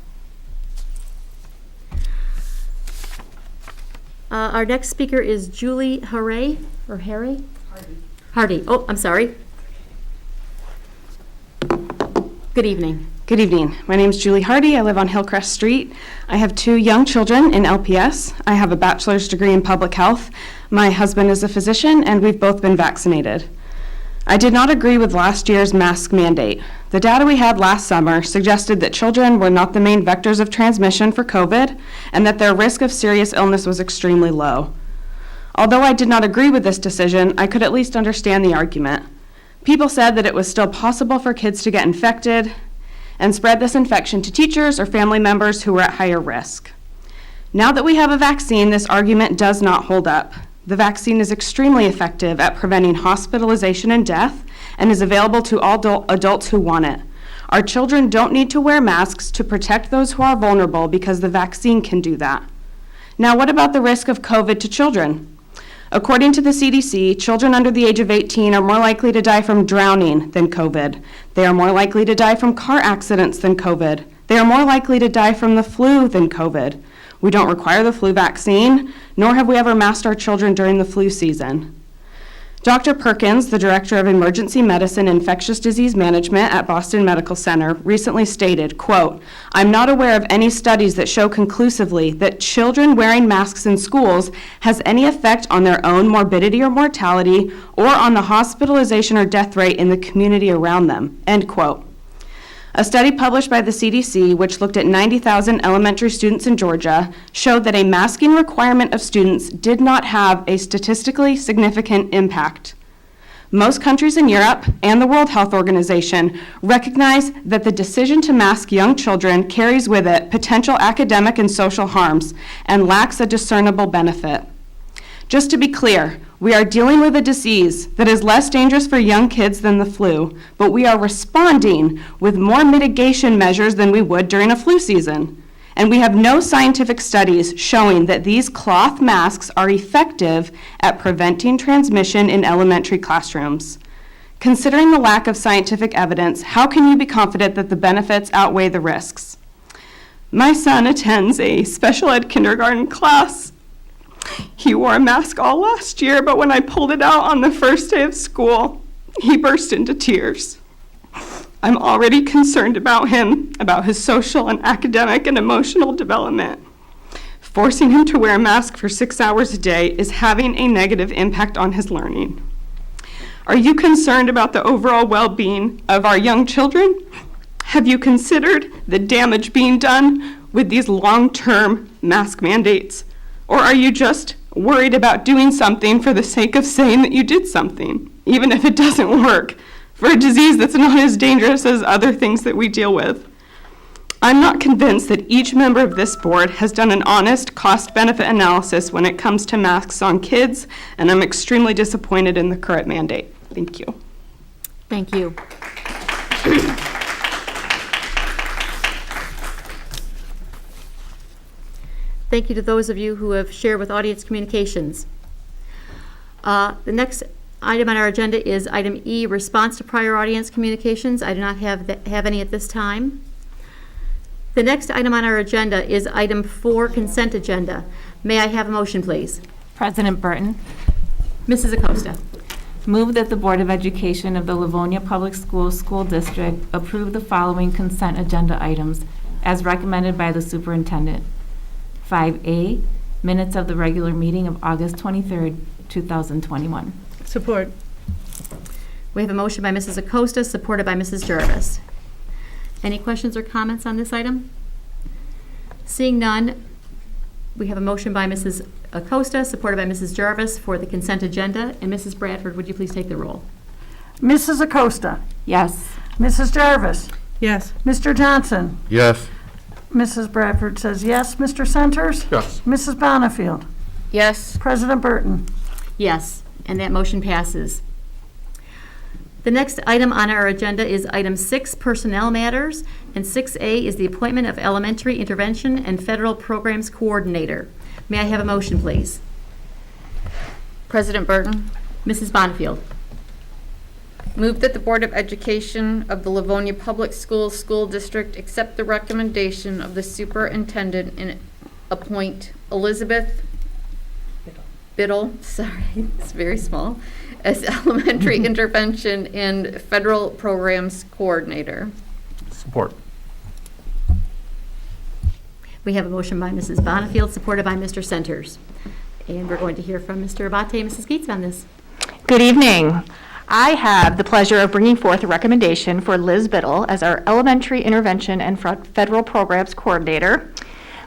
Our next speaker is Julie Hardy. Hardy. Oh, I'm sorry. Good evening. Good evening. My name is Julie Hardy. I live on Hillcrest Street. I have 2 young children in LPS. I have a bachelor's degree in public health. My husband is a physician, and we've both been vaccinated. I did not agree with last year's mask mandate. The data we had last summer suggested that children were not the main vectors of transmission for COVID and that their risk of serious illness was extremely low. Although I did not agree with this decision, I could at least understand the argument. People said that it was still possible for kids to get infected and spread this infection to teachers or family members who were at higher risk. Now that we have a vaccine, this argument does not hold up. The vaccine is extremely effective at preventing hospitalization and death and is available to all adults who want it. Our children don't need to wear masks to protect those who are vulnerable because the vaccine can do that. Now, what about the risk of COVID to children? According to the CDC, children under the age of 18 are more likely to die from drowning than COVID. They are more likely to die from car accidents than COVID. They are more likely to die from the flu than COVID. We don't require the flu vaccine, nor have we ever masked our children during the flu season. Dr. Perkins, the Director of Emergency Medicine and Infectious Disease Management at Boston Medical Center, recently stated, quote, "I'm not aware of any studies that show conclusively that children wearing masks in schools has any effect on their own morbidity or mortality or on the hospitalization or death rate in the community around them," end quote. A study published by the CDC, which looked at 90,000 elementary students in Georgia, showed that a masking requirement of students did not have a statistically significant impact. Most countries in Europe and the World Health Organization recognize that the decision to mask young children carries with it potential academic and social harms and lacks a discernible benefit. Just to be clear, we are dealing with a disease that is less dangerous for young kids than the flu, but we are responding with more mitigation measures than we would during a flu season. And we have no scientific studies showing that these cloth masks are effective at preventing transmission in elementary classrooms. Considering the lack of scientific evidence, how can you be confident that the benefits outweigh the risks? My son attends a special ed kindergarten class. He wore a mask all last year, but when I pulled it out on the first day of school, he burst into tears. I'm already concerned about him, about his social and academic and emotional development. Forcing him to wear a mask for 6 hours a day is having a negative impact on his learning. Are you concerned about the overall well-being of our young children? Have you considered the damage being done with these long-term mask mandates? Or are you just worried about doing something for the sake of saying that you did something, even if it doesn't work, for a disease that's not as dangerous as other things that we deal with? I'm not convinced that each member of this board has done an honest cost-benefit analysis when it comes to masks on kids, and I'm extremely disappointed in the current mandate. Thank you. Thank you. Thank you to those of you who have shared with audience communications. The next item on our agenda is item E, response to prior audience communications. I do not have any at this time. The next item on our agenda is item 4, consent agenda. May I have a motion, please? President Burton, Mrs. Acosta. move that the Board of Education of the Livonia Public Schools School District approve the following consent agenda items as recommended by the superintendent. 5A, minutes of the regular meeting of August 23rd, 2021. Support. We have a motion by Mrs. Acosta, supported by Mrs. Jarvis. Any questions or comments on this item? Seeing none, we have a motion by Mrs. Acosta, supported by Mrs. Jarvis for the consent agenda. And Mrs. Bradford, would you please take the roll? Mrs. Acosta. Yes. Mrs. Jarvis. Yes. Mr. Johnson. Yes. Mrs. Bradford says yes. Mr. Centers? Yes. Mrs. Bonifield. Yes. President Burton. Yes, and that motion passes. The next item on our agenda is item 6, personnel matters, and 6A is the appointment of elementary intervention and federal programs coordinator. May I have a motion, please? President Burton, Mrs. Bonifield. move that the Board of Education of the Livonia Public Schools School District accept the recommendation of the superintendent and appoint Elizabeth Biddle, sorry, it's very small, as elementary intervention and federal programs coordinator. Support. We have a motion by Mrs. Bonifield, supported by Mr. Centers. And we're going to hear from Mr. Abate and Mrs. Gates on this. Good evening. I have the pleasure of bringing forth a recommendation for Liz Biddle as our Elementary Intervention and Federal Programs Coordinator.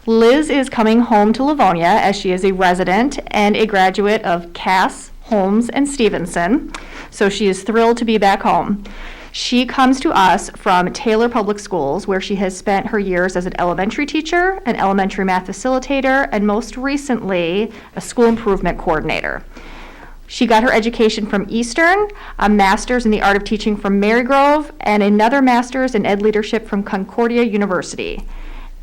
Liz is coming home to Livonia as she is a resident and a graduate of Cass, Holmes, and Stevenson, so she is thrilled to be back home. She comes to us from Taylor Public Schools, where she has spent her years as an elementary teacher, an elementary math facilitator, and most recently, a school improvement coordinator. She got her education from Eastern, a master's in the art of teaching from Marygrove, and another master's in ed leadership from Concordia University.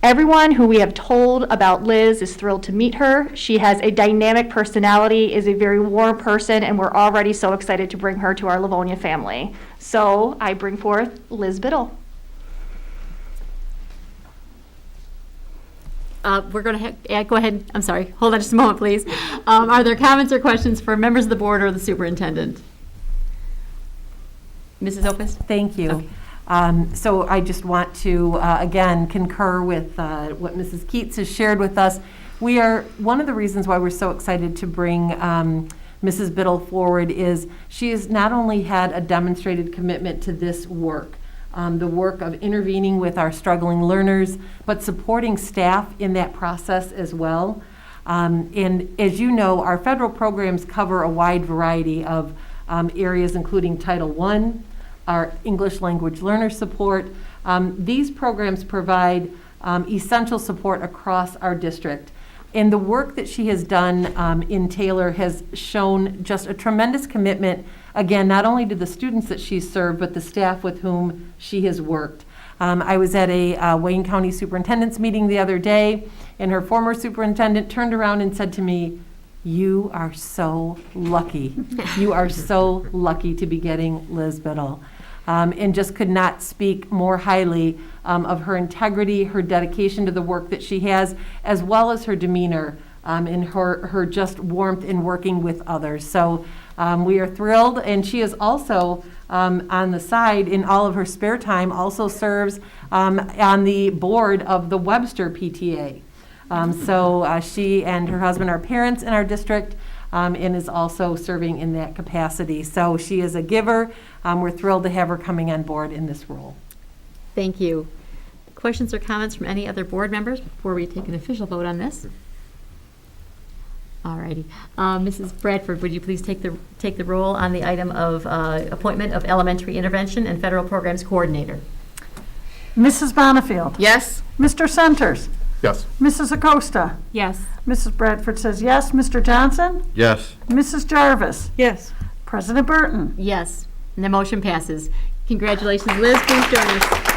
Everyone who we have told about Liz is thrilled to meet her. She has a dynamic personality, is a very warm person, and we're already so excited to bring her to our Livonia family. So I bring forth Liz Biddle. We're going to go ahead. I'm sorry. Hold on just a moment, please. Are there comments or questions for members of the board or the superintendent? Mrs. Opus? Thank you. Okay. So I just want to, again, concur with what Mrs. Keats has shared with us. One of the reasons why we're so excited to bring Mrs. Biddle forward is she has not only had a demonstrated commitment to this work, the work of intervening with our struggling learners, but supporting staff in that process as well. And as you know, our federal programs cover a wide variety of areas, including Title I, our English language learner support. These programs provide essential support across our district. And the work that she has done in Taylor has shown just a tremendous commitment, again, not only to the students that she's served, but the staff with whom she has worked. I was at a Wayne County Superintendent's meeting the other day, and her former superintendent turned around and said to me, "You are so lucky. You are so lucky to be getting Liz Biddle." And just could not speak more highly of her integrity, her dedication to the work that she has, as well as her demeanor and her just warmth in working with others. So we are thrilled, and she is also on the side, in all of her spare time, also serves on the board of the Webster PTA. So she and her husband are parents in our district, and is also serving in that capacity. So she is a giver. We're thrilled to have her coming on board in this role. Thank you. Questions or comments from any other board members before we take an official vote on this? All righty. Mrs. Bradford, would you please take the roll on the item of appointment of elementary intervention and federal programs coordinator? Mrs. Bonnefield. Yes? Mr. Centers. Yes. Mrs. Acosta. Yes. Mrs. Bradford says yes. Mr. Johnson. Yes. Mrs. Jarvis. Yes. President Burton. Yes, and the motion passes. Congratulations, Liz. Please join us.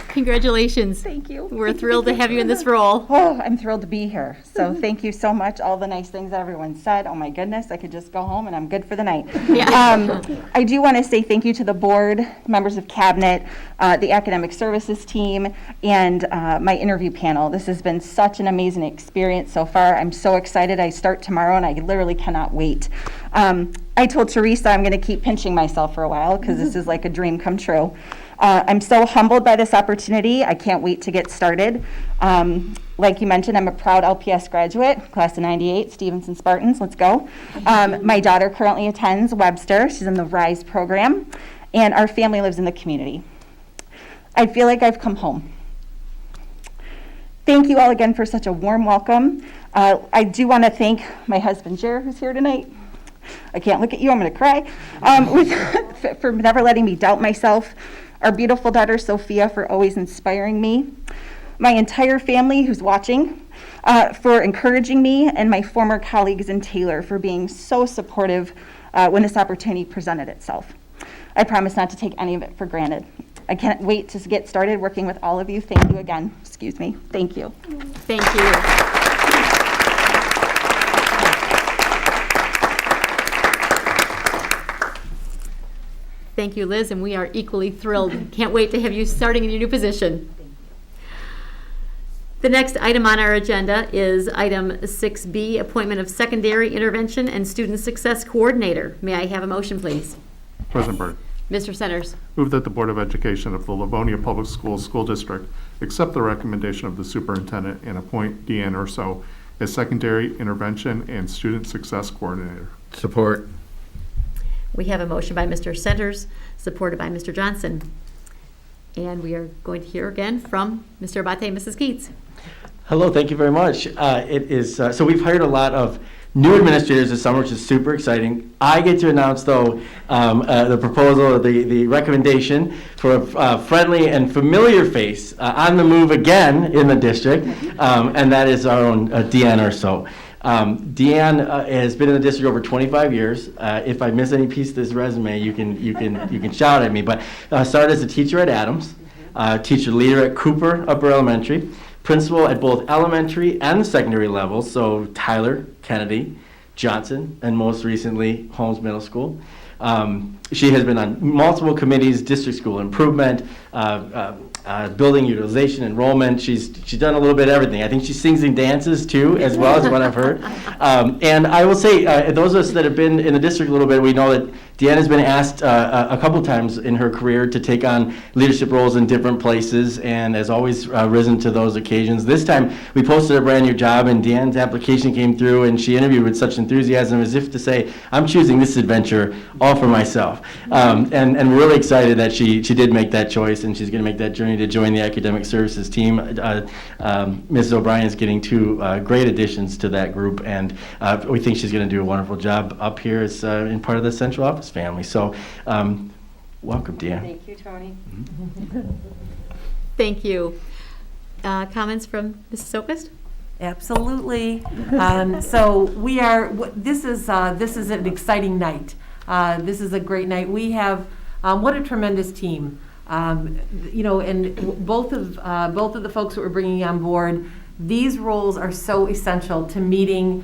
Congratulations. Thank you. We're thrilled to have you in this role. Oh, I'm thrilled to be here. So thank you so much. All the nice things everyone said. Oh my goodness, I could just go home and I'm good for the night. Yeah. I do want to say thank you to the board, members of cabinet, the academic services team, and my interview panel. This has been such an amazing experience so far. I'm so excited. I start tomorrow and I literally cannot wait. I told Teresa I'm going to keep pinching myself for a while because this is like a dream come true. I'm so humbled by this opportunity. I can't wait to get started. Like you mentioned, I'm a proud LPS graduate, class of 98, Stevenson Spartans, let's go. My daughter currently attends Webster. She's in the RISE program, and our family lives in the community. I feel like I've come home. Thank you all again for such a warm welcome. I do want to thank my husband, Jer, who's here tonight. I can't look at you, I'm going to cry, for never letting me doubt myself. Our beautiful daughter, Sophia, for always inspiring me. My entire family who's watching, for encouraging me, and my former colleagues in Taylor for being so supportive when this opportunity presented itself. I promise not to take any of it for granted. I can't wait to get started working with all of you. Thank you again. Excuse me. Thank you. Thank you. Thank you, Liz, and we are equally thrilled. Can't wait to have you starting in your new position. The next item on our agenda is item 6B, appointment of secondary intervention and student success coordinator. May I have a motion, please? President Byrd. Mr. Centers. Move that the Board of Education of the Livonia Public Schools School District accept the recommendation of the superintendent and appoint Deanne Urso as secondary intervention and student success coordinator. Support. We have a motion by Mr. Centers, supported by Mr. Johnson. And we are going to hear again from Mr. Abate and Mrs. Keats. Hello, thank you very much. So we've hired a lot of new administrators this summer, which is super exciting. I get to announce, though, the proposal, the recommendation for a friendly and familiar face on the move again in the district, and that is our own Deanne Urso. Deanne has been in the district over 25 years. If I miss any piece of this resume, you can shout at me. But started as a teacher at Adams, teacher leader at Cooper Upper Elementary, principal at both elementary and secondary levels, so Tyler, Kennedy, Johnson, and most recently Holmes Middle School. She has been on multiple committees, district school improvement, building utilization, enrollment. She's done a little bit of everything. I think she sings and dances too, as well as what I've heard. And I will say, those of us that have been in the district a little bit, we know that Deanne has been asked a couple times in her career to take on leadership roles in different places, and has always risen to those occasions. This time, we posted a brand new job, and Deanne's application came through, and she interviewed with such enthusiasm, as if to say, I'm choosing this adventure all for myself. And we're really excited that she did make that choice, and she's going to make that journey to join the academic services team. Mrs. O'Brien is getting two great additions to that group, and we think she's going to do a wonderful job up here as in part of the central office family. So welcome, Deanne. Thank you, Tony. Thank you. Comments from Mrs. Okest? Absolutely. So we are. This is an exciting night. This is a great night. We have what a tremendous team. And both of the folks that we're bringing on board, these roles are so essential to meeting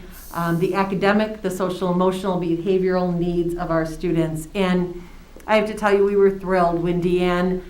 the academic, the social, emotional, behavioral needs of our students. And I have to tell you, we were thrilled when Deanne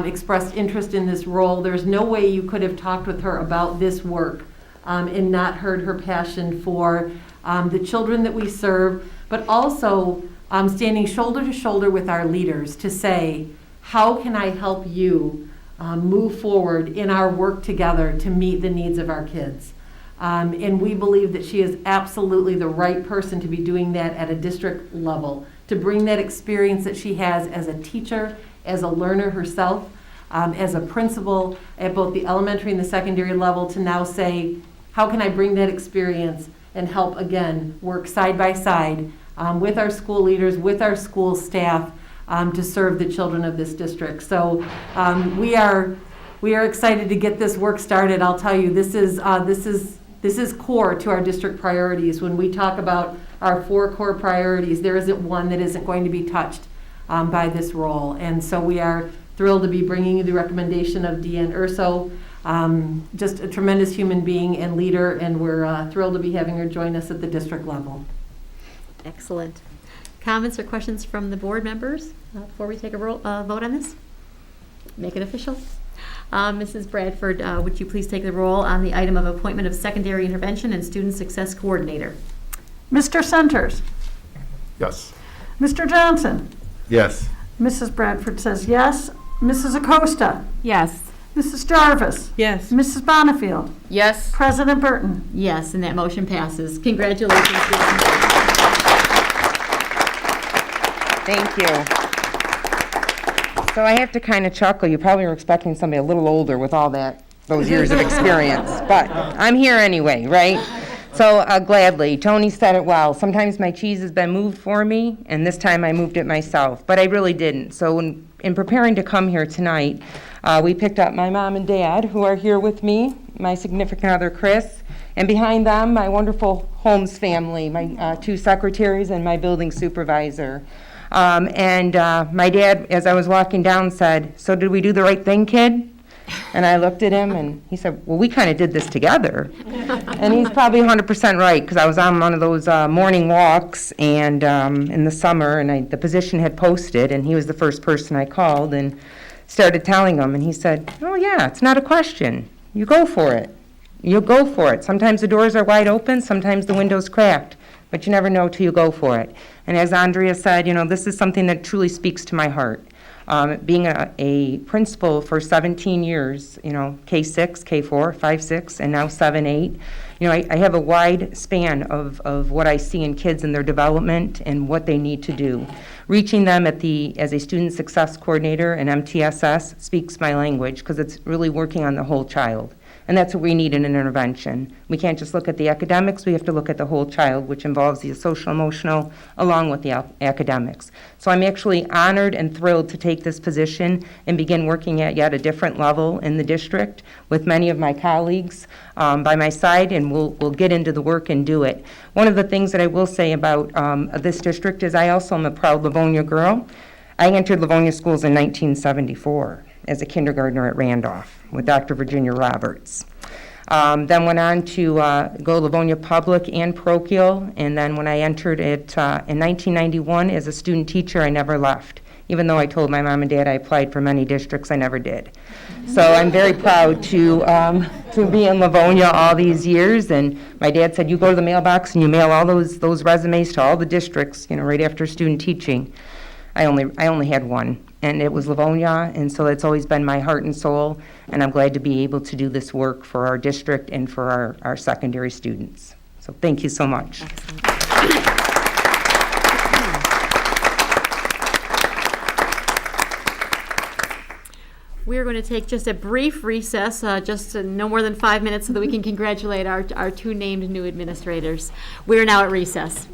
expressed interest in this role. There's no way you could have talked with her about this work and not heard her passion for the children that we serve, but also standing shoulder to shoulder with our leaders to say, how can I help you move forward in our work together to meet the needs of our kids? And we believe that she is absolutely the right person to be doing that at a district level, to bring that experience that she has as a teacher, as a learner herself, as a principal at both the elementary and the secondary level, to now say, how can I bring that experience and help, again, work side by side with our school leaders, with our school staff, to serve the children of this district. So we are excited to get this work started. I'll tell you, this is core to our district priorities. When we talk about our 4 core priorities, there isn't one that isn't going to be touched by this role. And so we are thrilled to be bringing you the recommendation of Deanne Urso, just a tremendous human being and leader, and we're thrilled to be having her join us at the district level. Excellent. Comments or questions from the board members before we take a vote on this? Make it official. Mrs. Bradford, would you please take the roll on the item of appointment of secondary intervention and student success coordinator? Mr. Centers? Yes. Mr. Johnson? Yes. Mrs. Bradford says yes. Mrs. Acosta? Yes. Mrs. Jarvis? Yes. Mrs. Bonifield? Yes. President Burton? Yes, and that motion passes. Congratulations. Thank you. So I have to kind of chuckle. You probably were expecting somebody a little older with all those years of experience, but I'm here anyway, right? So gladly. Tony said it well. Sometimes my cheese has been moved for me, and this time I moved it myself, but I really didn't. So in preparing to come here tonight, we picked up my mom and dad, who are here with me, my significant other, Chris, and behind them, my wonderful Holmes family, my 2 secretaries and my building supervisor. And my dad, as I was walking down, said, "So did we do the right thing, kid?" And I looked at him, and he said, "Well, we kind of did this together." And he's probably 100% right, because I was on one of those morning walks and in the summer, and the position had posted, and he was the first person I called and started telling him. And he said, "Oh, yeah, it's not a question. You go for it. You go for it. Sometimes the doors are wide open, sometimes the window's cracked, but you never know till you go for it." And as Andrea said, this is something that truly speaks to my heart. Being a principal for 17 years, K6, K4, 5, 6, and now 7, 8, I have a wide span of what I see in kids and their development and what they need to do. Reaching them as a student success coordinator and MTSS speaks my language, because it's really working on the whole child. And that's what we need in an intervention. We can't just look at the academics, we have to look at the whole child, which involves the social emotional along with the academics. So I'm actually honored and thrilled to take this position and begin working at yet a different level in the district with many of my colleagues by my side, and we'll get into the work and do it. One of the things that I will say about this district is I also am a proud Livonia girl. I entered Livonia schools in 1974 as a kindergartner at Randolph with Dr. Virginia Roberts. Then went on to go Livonia Public and parochial, and then when I entered it in 1991 as a student teacher, I never left. Even though I told my mom and dad I applied for many districts, I never did. So I'm very proud to be in Livonia all these years, and my dad said, "You go to the mailbox and you mail all those resumes to all the districts, right after student teaching." I only had one, and it was Livonia, and so it's always been my heart and soul, and I'm glad to be able to do this work for our district and for our secondary students. So thank you so much. We're going to take just a brief recess, just no more than 5 minutes, so that we can congratulate our 2 named new administrators. We are now at recess.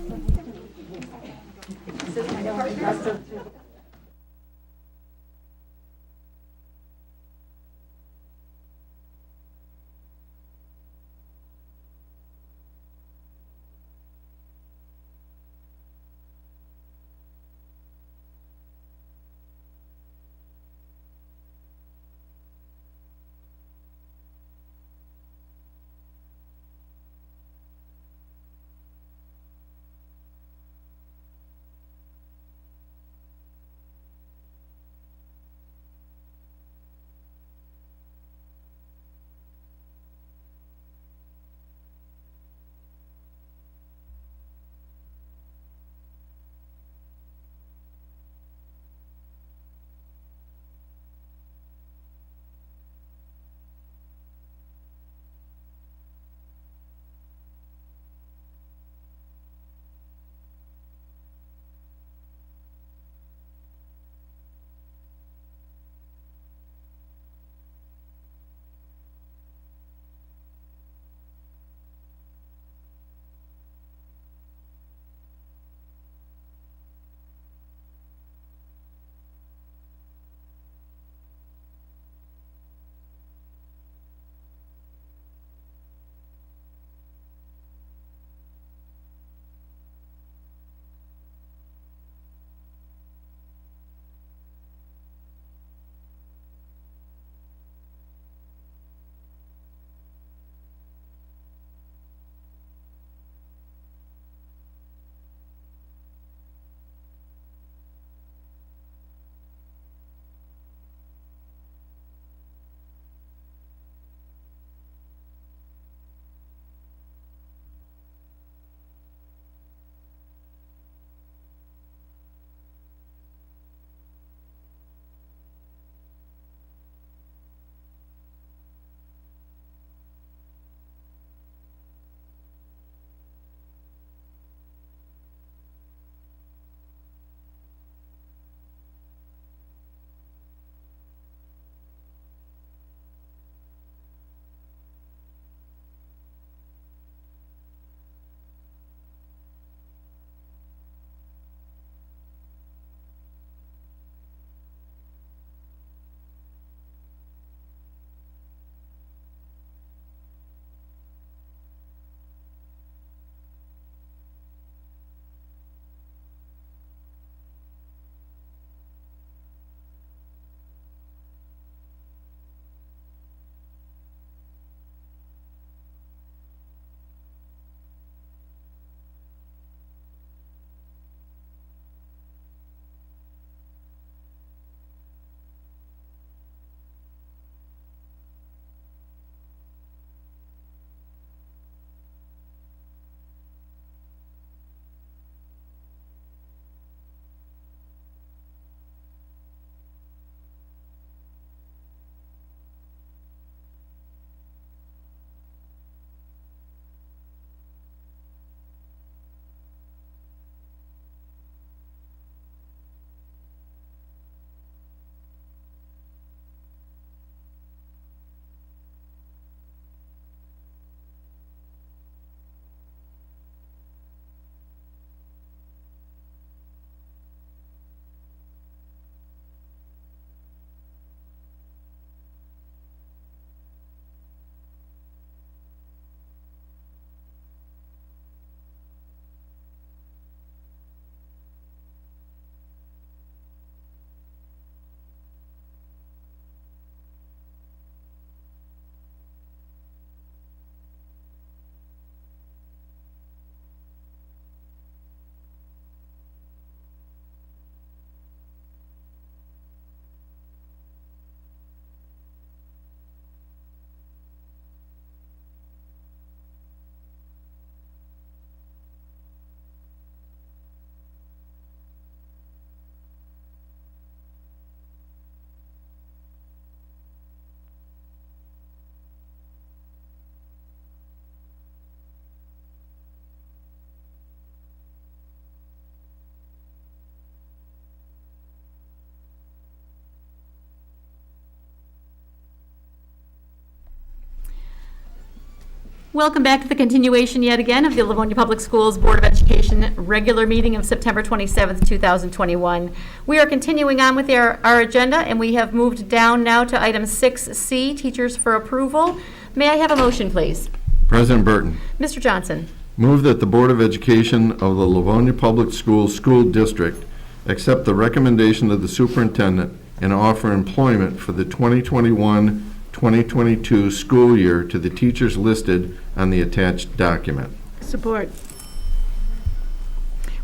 Welcome back to the continuation yet again of the Livonia Public Schools Board of Education regular meeting of September 27th, 2021. We are continuing on with our agenda, and we have moved down now to item 6C, teachers for approval. May I have a motion, please? President Burton, Mr. Johnson. move that the Board of Education of the Livonia Public Schools School District accept the recommendation of the superintendent and offer employment for the 2021-2022 school year to the teachers listed on the attached document. Support.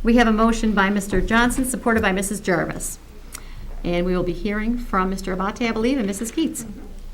We have a motion by Mr. Johnson, supported by Mrs. Jarvis. And we will be hearing from Mr. Abate, I believe, and Mrs. Keats.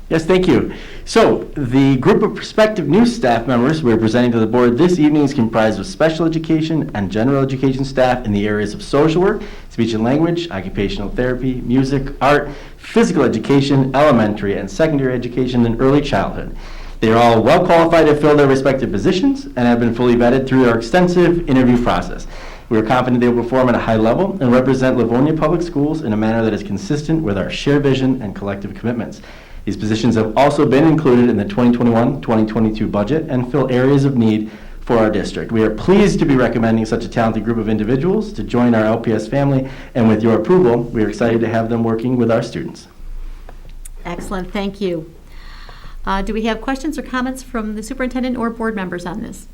Yes, thank you. So, the group of prospective new staff members we're presenting to the board this evening is comprised of special education and general education staff in the areas of social work, speech and language, occupational therapy, music, art, physical education, elementary and secondary education, and early childhood. They are all well qualified to fill their respective positions and have been fully vetted through our extensive interview process. We are confident they will perform at a high level and represent Livonia Public Schools in a manner that is consistent with our shared vision and collective commitments. These positions have also been included in the 2021-2022 budget and fill areas of need for our district. We are pleased to be recommending such a talented group of individuals to join our LPS family, and with your approval, we are excited to have them working with our students. Excellent, thank you. Do we have questions or comments from the superintendent or board members on this?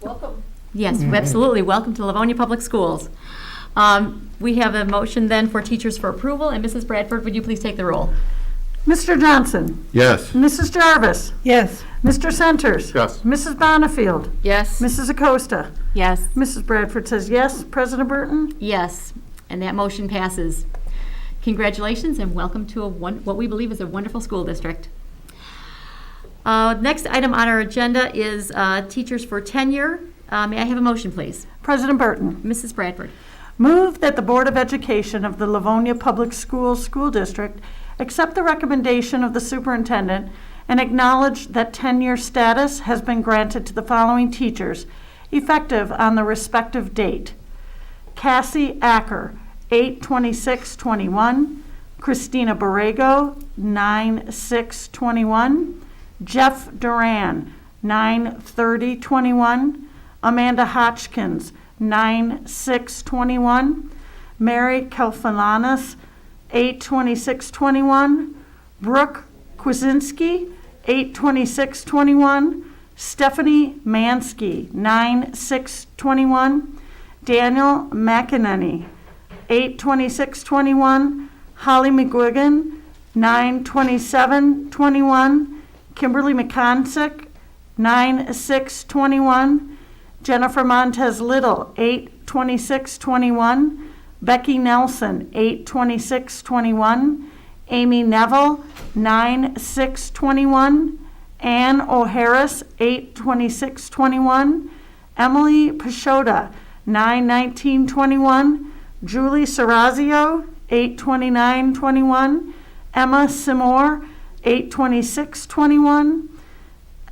Welcome. Yes, absolutely. Welcome to Livonia Public Schools. We have a motion then for teachers for approval, and Mrs. Bradford, would you please take the roll? Mr. Johnson? Yes. Mrs. Jarvis? Yes. Mr. Centers? Yes. Mrs. Bonifield? Yes. Mrs. Acosta? Yes. Mrs. Bradford says yes. President Burton? Yes, and that motion passes. Congratulations and welcome to what we believe is a wonderful school district. Next item on our agenda is teachers for tenure. May I have a motion, please? President Burton? Mrs. Bradford. Move that the Board of Education of the Livonia Public Schools School District accept the recommendation of the superintendent and acknowledge that tenure status has been granted to the following teachers, effective on the respective date. Cassie Acker, 8/26/21. Christina Borrego, 9/6/21. Jeff Duran, 9/30/21. Amanda Hotchkins, 9/6/21. Mary Kelfalanis, 8/26/21. Brooke Kwasinski, 8/26/21. Stephanie Mansky, 9/6/21. Daniel McEnany, 8/26/21. Holly McGuigan, 9/27/21. Kimberly McConsick, 9/6/21. Jennifer Montez Little, 8/26/21. Becky Nelson, 8/26/21. Amy Neville, 9/6/21. Ann O'Harris, 8/26/21. Emily Pashota, 9/19/21. Julie Serrazio, 8/29/21. Emma Simore, 8/26/21.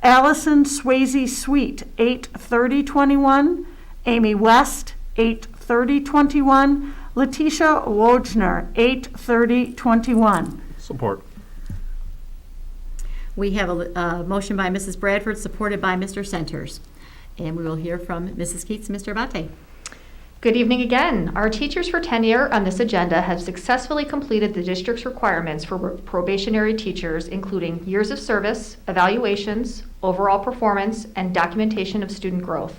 Allison Swayze Sweet, 8/30/21. Amy West, 8/30/21. Letitia Wojner, 8/30/21. Support. We have a motion by Mrs. Bradford, supported by Mr. Centers. And we will hear from Mrs. Keats and Mr. Abate. Good evening again. Our teachers for tenure on this agenda have successfully completed the district's requirements for probationary teachers, including years of service, evaluations, overall performance, and documentation of student growth.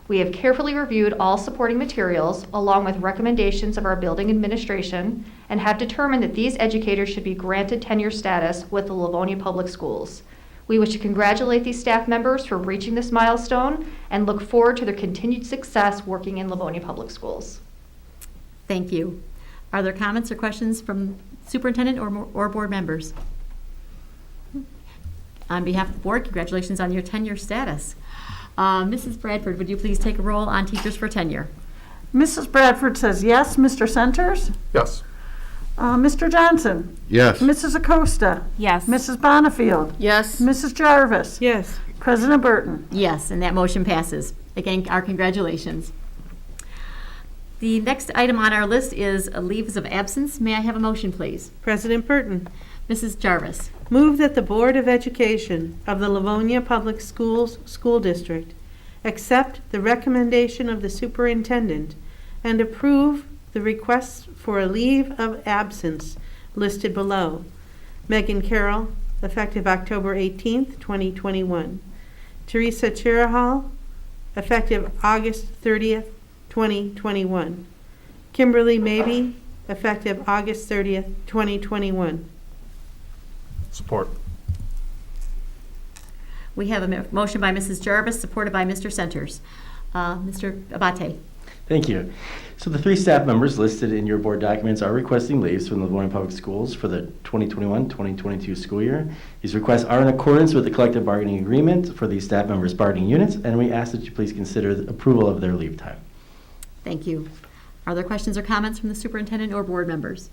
We have carefully reviewed all supporting materials, along with recommendations of our building administration, and have determined that these educators should be granted tenure status with the Livonia Public Schools. We wish to congratulate these staff members for reaching this milestone and look forward to their continued success working in Livonia Public Schools. Thank you. Are there comments or questions from superintendent or board members? On behalf of the board, congratulations on your tenure status. Mrs. Bradford, would you please take a roll on teachers for tenure? Mrs. Bradford says yes. Mr. Centers? Yes. Mr. Johnson? Yes. Mrs. Acosta? Yes. Mrs. Bonifield? Yes. Mrs. Jarvis? Yes. President Burton? Yes, and that motion passes. Again, our congratulations. The next item on our list is leaves of absence. May I have a motion, please? President Burton. Mrs. Jarvis. Move that the Board of Education of the Livonia Public Schools School District accept the recommendation of the superintendent and approve the requests for a leave of absence listed below. Megan Carroll, effective October 18th, 2021. Teresa Chirahal, effective August 30th, 2021. Kimberly Mabey, effective August 30th, 2021. Support. We have a motion by Mrs. Jarvis, supported by Mr. Centers. Mr. Abate. Thank you. So the 3 staff members listed in your board documents are requesting leaves from the Livonia Public Schools for the 2021-2022 school year. These requests are in accordance with the collective bargaining agreement for these staff members' bargaining units, and we ask that you please consider the approval of their leave time. Thank you. Are there questions or comments from the superintendent or board members?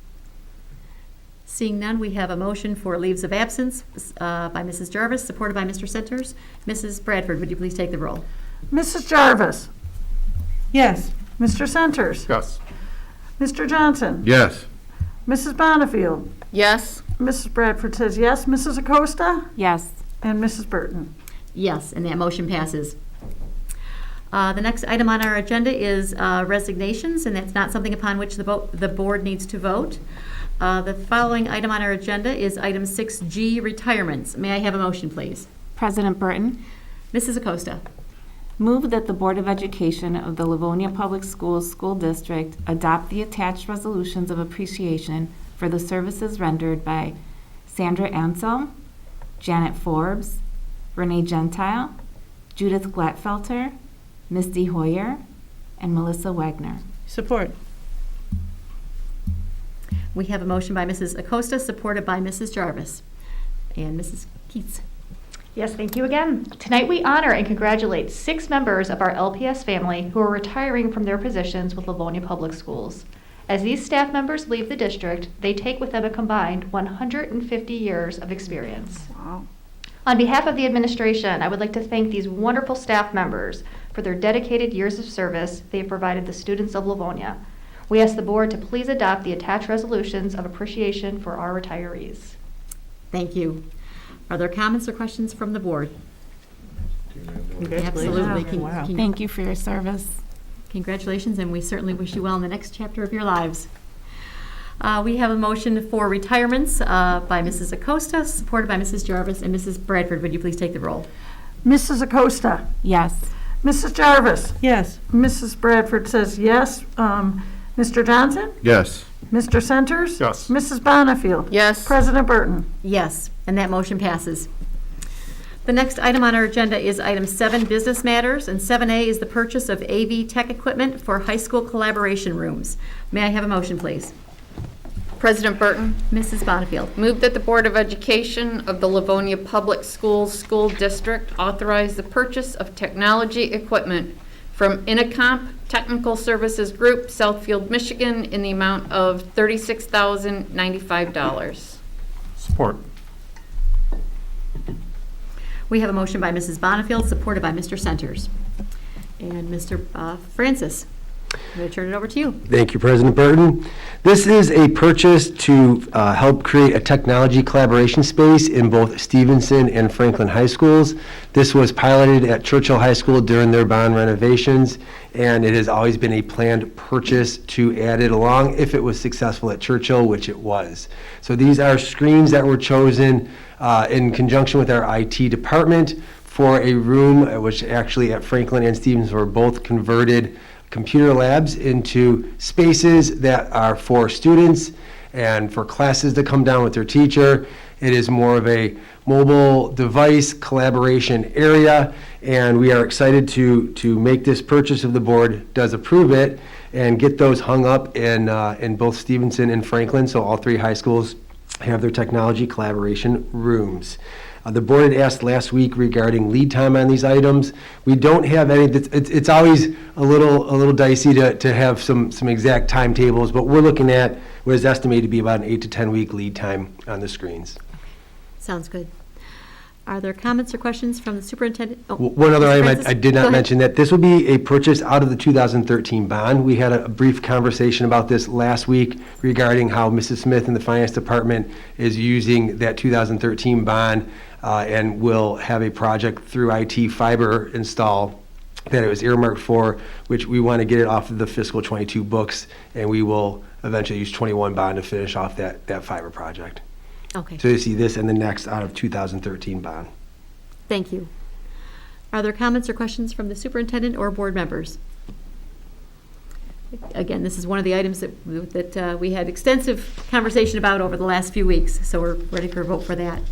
Seeing none, we have a motion for leaves of absence by Mrs. Jarvis, supported by Mr. Centers. Mrs. Bradford, would you please take the roll? Mrs. Jarvis. Yes. Mr. Centers. Yes. Mr. Johnson. Yes. Mrs. Bonifield. Yes. Mrs. Bradford says yes. Mrs. Acosta. Yes. And Mrs. Burton. Yes, and that motion passes. The next item on our agenda is resignations, and that's not something upon which the board needs to vote. The following item on our agenda is item 6G, retirements. May I have a motion, please? President Burton, Mrs. Acosta. move that the Board of Education of the Livonia Public Schools School District adopt the attached resolutions of appreciation for the services rendered by Sandra Ansel, Janet Forbes, Renee Gentile, Judith Glatfelter, Misty Hoyer, and Melissa Wagner. Support. We have a motion by Mrs. Acosta, supported by Mrs. Jarvis. And Mrs. Keats. Yes, thank you again. Tonight we honor and congratulate 6 members of our LPS family who are retiring from their positions with Livonia Public Schools. As these staff members leave the district, they take with them a combined 150 years of experience. Wow. On behalf of the administration, I would like to thank these wonderful staff members for their dedicated years of service they have provided the students of Livonia. We ask the board to please adopt the attached resolutions of appreciation for our retirees. Thank you. Are there comments or questions from the board? Congratulations. Absolutely. Wow. Thank you for your service. Congratulations, and we certainly wish you well in the next chapter of your lives. We have a motion for retirements by Mrs. Acosta, supported by Mrs. Jarvis, and Mrs. Bradford. Would you please take the roll? Mrs. Acosta. Yes. Mrs. Jarvis. Yes. Mrs. Bradford says yes. Mr. Johnson. Yes. Mr. Centers. Yes. Mrs. Bonifield. Yes. President Burton. Yes, and that motion passes. The next item on our agenda is item 7, business matters, and 7A is the purchase of AV tech equipment for high school collaboration rooms. May I have a motion, please? President Burton, Mrs. Bonifield. move that the Board of Education of the Livonia Public Schools School District authorize the purchase of technology equipment from Intercomp Technical Services Group, Southfield, Michigan, in the amount of $36,095. Support. We have a motion by Mrs. Bonifield, supported by Mr. Centers. And Mr. Francis, I'm going to turn it over to you. Thank you, President Burton. This is a purchase to help create a technology collaboration space in both Stevenson and Franklin High Schools. This was piloted at Churchill High School during their bond renovations, and it has always been a planned purchase to add it along if it was successful at Churchill, which it was. So these are screens that were chosen in conjunction with our IT department for a room, which actually at Franklin and Stevenson were both converted computer labs into spaces that are for students and for classes to come down with their teacher. It is more of a mobile device collaboration area, and we are excited to make this purchase if the board does approve it and get those hung up in both Stevenson and Franklin, so all 3 high schools have their technology collaboration rooms. The board had asked last week regarding lead time on these items. We don't have any. It's always a little dicey to have some exact timetables, but we're looking at what is estimated to be about an 8 to 10 week lead time on the screens. Sounds good. Are there comments or questions from the superintendent? Oh, One other Mr. item Francis? I did Go not ahead. mention, that this will be a purchase out of the 2013 bond. We had a brief conversation about this last week regarding how Mrs. Smith in the Finance Department is using that 2013 bond and will have a project through IT fiber install that it was earmarked for, which we want to get it off of the fiscal 22 books, and we will eventually use 21 bond to finish off that fiber project. Okay, So you see this and the next out of 2013 bond. thank you. Are there comments or questions from the superintendent or board members? Again, this is one of the items that we had extensive conversation about over the last few weeks, so we're ready for a vote for that.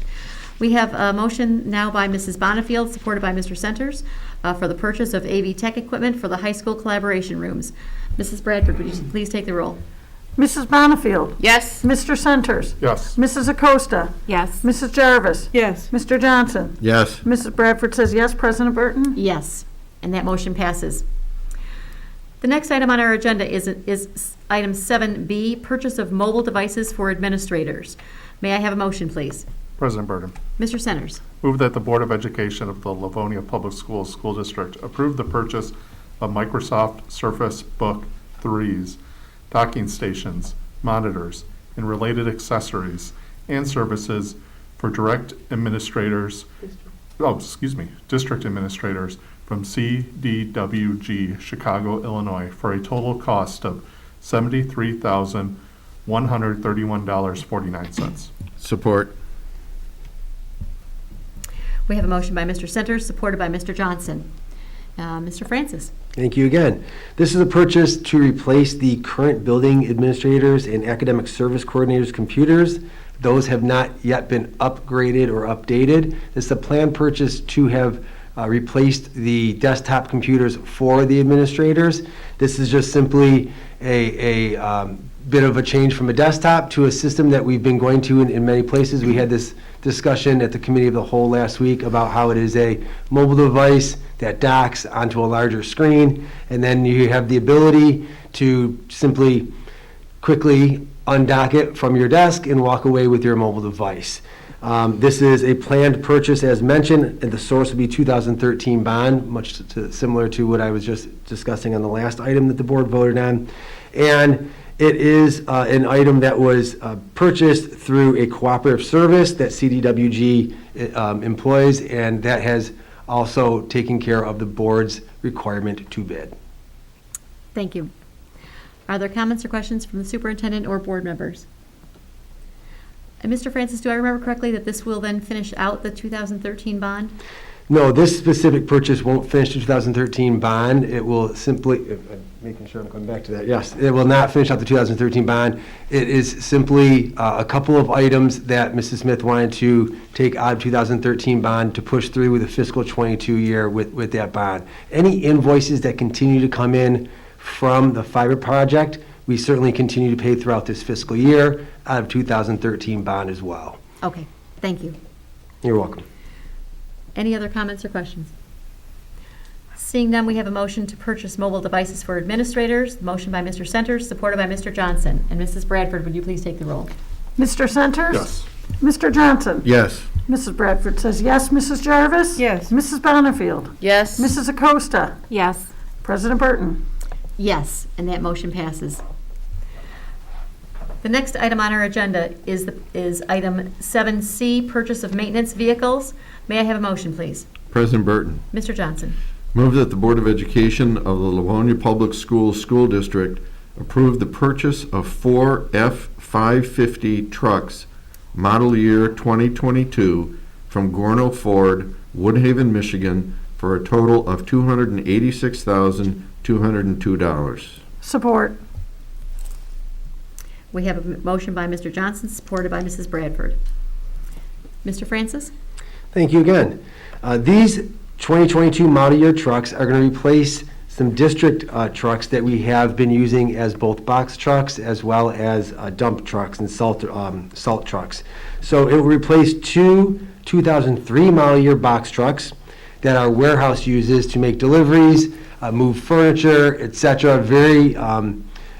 We have a motion now by Mrs. Bonifield, supported by Mr. Centers, for the purchase of AV tech equipment for the high school collaboration rooms. Mrs. Bradford, would you please take the roll? Mrs. Bonifield. Yes. Mr. Centers. Yes. Mrs. Acosta. Yes. Mrs. Jarvis. Yes. Mr. Johnson. Yes. Mrs. Bradford says yes. President Burton. Yes, and that motion passes. The next item on our agenda is item 7B, purchase of mobile devices for administrators. May I have a motion, please? President Burton. Mr. Centers. Move that the Board of Education of the Livonia Public Schools School District approve the purchase of Microsoft Surface Book 3s, docking stations, monitors, and related accessories and services for district administrators from CDWG, Chicago, Illinois, for a total cost of $73,131.49. Support. We have a motion by Mr. Centers, supported by Mr. Johnson. Mr. Francis. Thank you again. This is a purchase to replace the current building administrators and academic service coordinators' computers. Those have not yet been upgraded or updated. This is a planned purchase to have replaced the desktop computers for the administrators. This is just simply a bit of a change from a desktop to a system that we've been going to in many places. We had this discussion at the Committee of the Whole last week about how it is a mobile device that docks onto a larger screen, and then you have the ability to simply quickly undock it from your desk and walk away with your mobile device. This is a planned purchase, as mentioned, and the source will be 2013 bond, much similar to what I was just discussing on the last item that the board voted on. And it is an item that was purchased through a cooperative service that CDWG employs, and that has also taken care of the board's requirement to bid. Thank you. Are there comments or questions from the superintendent or board members? And Mr. Francis, do I remember correctly that this will then finish out the 2013 bond? No, this specific purchase won't finish the 2013 bond. It will simply, making sure I'm coming back to that, yes, it will not finish out the 2013 bond. It is simply a couple of items that Mrs. Smith wanted to take out of 2013 bond to push through with the fiscal 22 year with that bond. Any invoices that continue to come in from the fiber project, we certainly continue to pay throughout this fiscal year out of 2013 bond as well. Okay, thank you. You're welcome. Any other comments or questions? Seeing none, we have a motion to purchase mobile devices for administrators. Motion by Mr. Centers, supported by Mr. Johnson. And Mrs. Bradford, would you please take the roll? Mr. Centers. Yes. Mr. Johnson. Yes. Mrs. Bradford says yes. Mrs. Jarvis. Yes. Mrs. Bonifield. Yes. Mrs. Acosta. Yes. President Burton. Yes, and that motion passes. The next item on our agenda is item 7C, purchase of maintenance vehicles. May I have a motion, please? President Burton. Mr. Johnson. Move that the Board of Education of the Livonia Public Schools School District approve the purchase of 4 F-550 trucks, model year 2022, from Gorno Ford, Woodhaven, Michigan, for a total of $286,202. Support. We have a motion by Mr. Johnson, supported by Mrs. Bradford. Mr. Francis? Thank you again. These 2022 model year trucks are going to replace some district trucks that we have been using as both box trucks as well as dump trucks and salt trucks. So it will replace 2 2003 model year box trucks that our warehouse uses to make deliveries, move furniture, etc. Very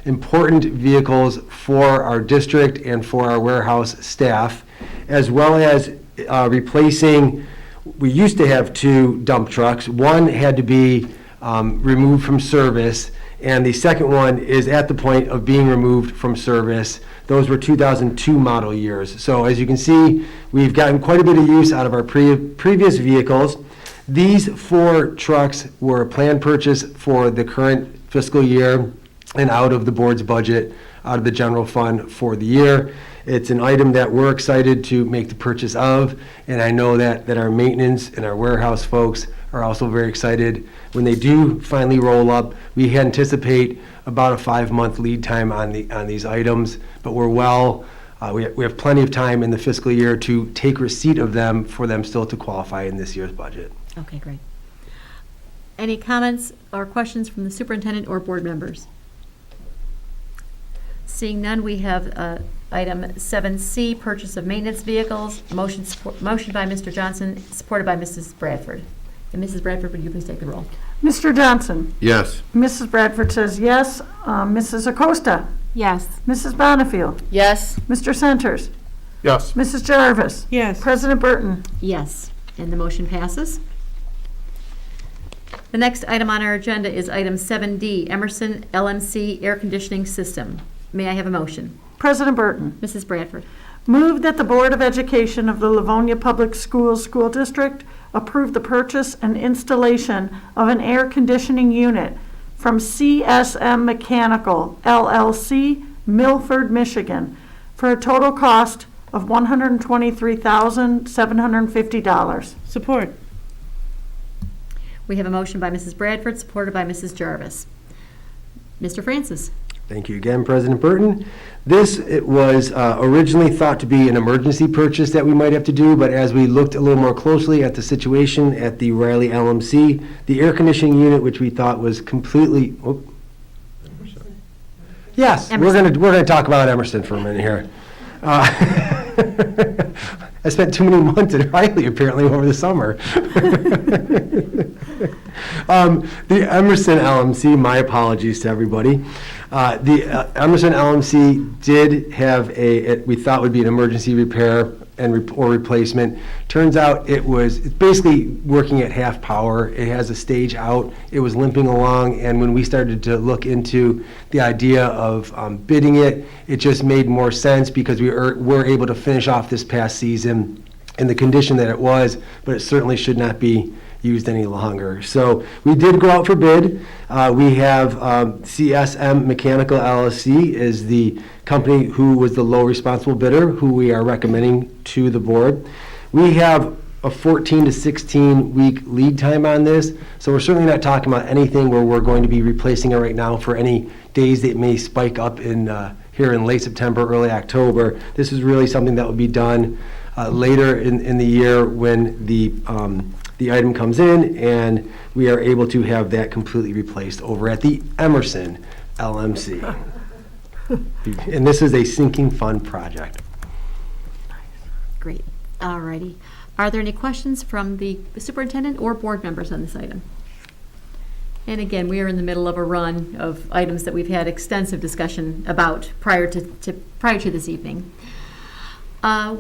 important vehicles for our district and for our warehouse staff, as well as replacing we used to have 2 dump trucks. One had to be removed from service, and the second one is at the point of being removed from service. Those were 2002 model years. So as you can see, we've gotten quite a bit of use out of our previous vehicles. These 4 trucks were a planned purchase for the current fiscal year and out of the board's budget, out of the general fund for the year. It's an item that we're excited to make the purchase of, and I know that our maintenance and our warehouse folks are also very excited. When they do finally roll up, we anticipate about a 5-month lead time on these items, but we're we have plenty of time in the fiscal year to take receipt of them for them still to qualify in this year's budget. Okay, great. Any comments or questions from the superintendent or board members? Seeing none, we have item 7C, purchase of maintenance vehicles. Motion by Mr. Johnson, supported by Mrs. Bradford. And Mrs. Bradford, would you please take the roll? Mr. Johnson? Yes. Mrs. Bradford says yes. Mrs. Acosta? Yes. Mrs. Bonnefield? Yes. Mr. Centers? Yes. Mrs. Jarvis? Yes. President Burton? Yes, and the motion passes. The next item on our agenda is item 7D, Emerson LMC Air Conditioning System. May I have a motion? President Burton? Mrs. Bradford. Move that the Board of Education of the Livonia Public Schools School District approve the purchase and installation of an air conditioning unit from CSM Mechanical, LLC, Milford, Michigan, for a total cost of $123,750. Support. We have a motion by Mrs. Bradford, supported by Mrs. Jarvis. Mr. Francis. Thank you again, President Burton. This was originally thought to be an emergency purchase that we might have to do, but as we looked a little more closely at the situation at the Riley LMC, the air conditioning unit, which we thought was completely, yes, Emerson. we're gonna talk about Emerson for a minute here. I spent too many months at Riley apparently over the summer. The Emerson LMC, my apologies to everybody. The Emerson LMC did have we thought would be an emergency repair or replacement. Turns out it's basically working at half power. It has a stage out. It was limping along, and when we started to look into the idea of bidding it, it just made more sense because we were able to finish off this past season in the condition that it was, but it certainly should not be used any longer. So we did go out for bid. We have CSM Mechanical LLC is the company who was the low responsible bidder, who we are recommending to the board. We have a 14 to 16 week lead time on this, so we're certainly not talking about anything where we're going to be replacing it right now for any days that may spike up here in late September, early October. This is really something that would be done later in the year when the item comes in and we are able to have that completely replaced over at the Emerson LMC. And this is a sinking fund project. Great. All righty. Are there any questions from the superintendent or board members on this item? And again, we are in the middle of a run of items that we've had extensive discussion about prior to this evening.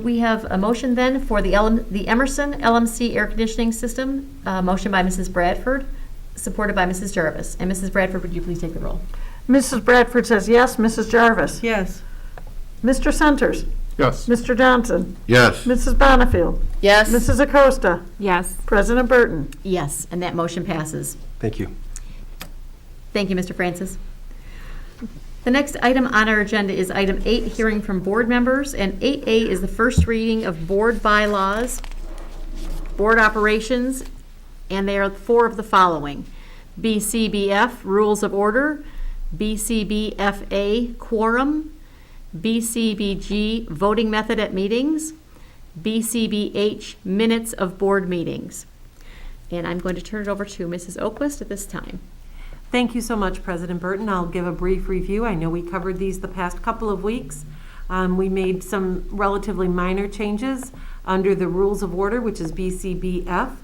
We have a motion then for the Emerson LMC air conditioning system. Motion by Mrs. Bradford, supported by Mrs. Jarvis. And Mrs. Bradford, would you please take the roll? Mrs. Bradford says yes. Mrs. Jarvis? Yes. Mr. Centers? Yes. Mr. Johnson? Yes. Mrs. Bonnefield? Yes. Mrs. Acosta? Yes. President Burton? Yes, and that motion passes. Thank you. Thank you, Mr. Francis. The next item on our agenda is item 8, hearing from board members, and 8A is the first reading of board bylaws, board operations, and they are 4 of the following: BCBF, rules of order; BCBFA, quorum; BCBG, voting method at meetings; BCBH, minutes of board meetings. And I'm going to turn it over to Mrs. Oquist at this time. Thank you so much, President Burton. I'll give a brief review. I know we covered these the past couple of weeks. We made some relatively minor changes under the Rules of Order, which is BCBF.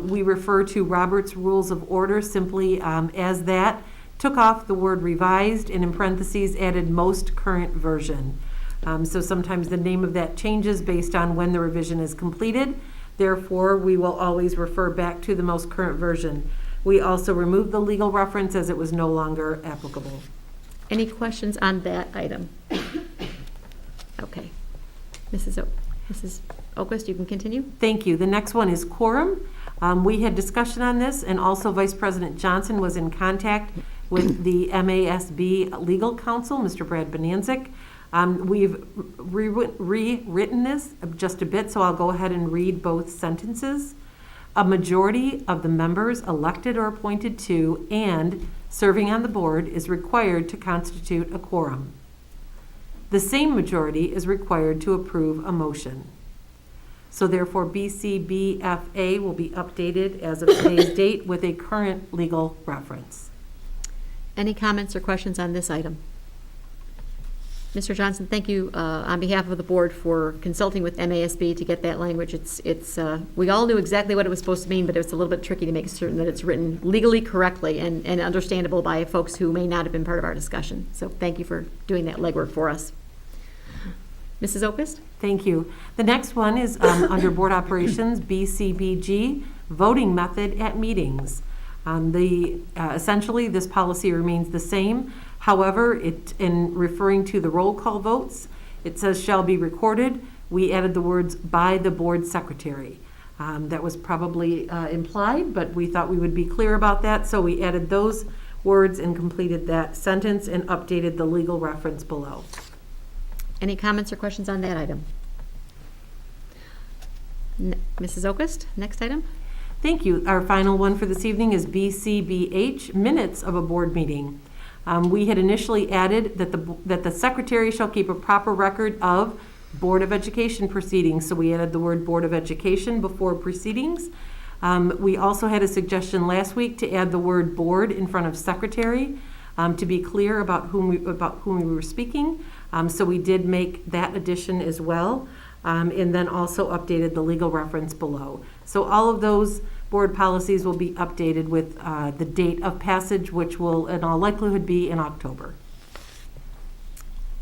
We refer to Robert's Rules of Order simply as that. Took off the word revised and in parentheses added most current version. So sometimes the name of that changes based on when the revision is completed. Therefore, we will always refer back to the most current version. We also removed the legal reference as it was no longer applicable. Any questions on that item? Okay. Mrs. Oquist, you can continue. Thank you. The next one is quorum. We had discussion on this, and also Vice President Johnson was in contact with the MASB Legal Counsel, Mr. Brad Bonanzik. We've rewritten this just a bit, so I'll go ahead and read both sentences. A majority of the members elected or appointed to and serving on the board is required to constitute a quorum. The same majority is required to approve a motion. So therefore, BCBFA will be updated as of today's date with a current legal reference. Any comments or questions on this item? Mr. Johnson, thank you on behalf of the board for consulting with MASB to get that language. We all knew exactly what it was supposed to mean, but it was a little bit tricky to make certain that it's written legally correctly and understandable by folks who may not have been part of our discussion. So thank you for doing that legwork for us. Mrs. Oquist? Thank you. The next one is under Board Operations, BCBG, voting method at meetings. Essentially, this policy remains the same. However, in referring to the roll call votes, it says shall be recorded. We added the words by the board secretary. That was probably implied, but we thought we would be clear about that. So we added those words and completed that sentence and updated the legal reference below. Any comments or questions on that item? Mrs. Oquist, next item. Thank you. Our final one for this evening is BCBH, minutes of a board meeting. We had initially added that the secretary shall keep a proper record of Board of Education proceedings. So we added the word Board of Education before proceedings. We also had a suggestion last week to add the word board in front of secretary to be clear about whom we were speaking. So we did make that addition as well, and then also updated the legal reference below. So all of those board policies will be updated with the date of passage, which will in all likelihood be in October.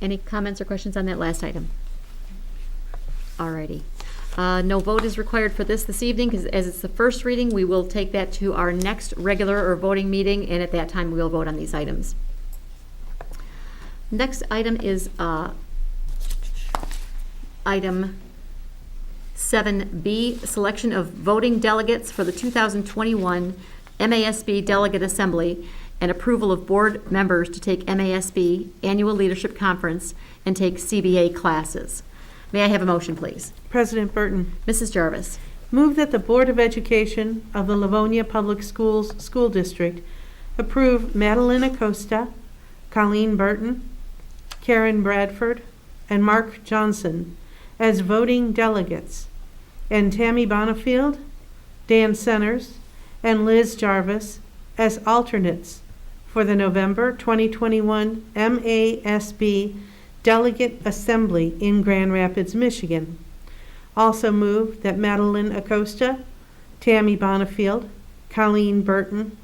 Any comments or questions on that last item? Alrighty. No vote is required for this evening, because as it's the first reading, we will take that to our next regular or voting meeting, and at that time we will vote on these items. Next item is item 7B, selection of voting delegates for the 2021 MASB Delegate Assembly and approval of board members to take MASB Annual Leadership Conference and take CBA classes. May I have a motion, please? President Burton. Mrs. Jarvis. Move that the Board of Education of the Livonia Public Schools School District approve Madeline Acosta, Colleen Burton, Karen Bradford, and Mark Johnson as voting delegates, and Tammy Bonifield, Dan Centers, and Liz Jarvis as alternates for the November 2021 MASB Delegate Assembly in Grand Rapids, Michigan. Also move that Madeline Acosta, Tammy Bonifield, Colleen Burton,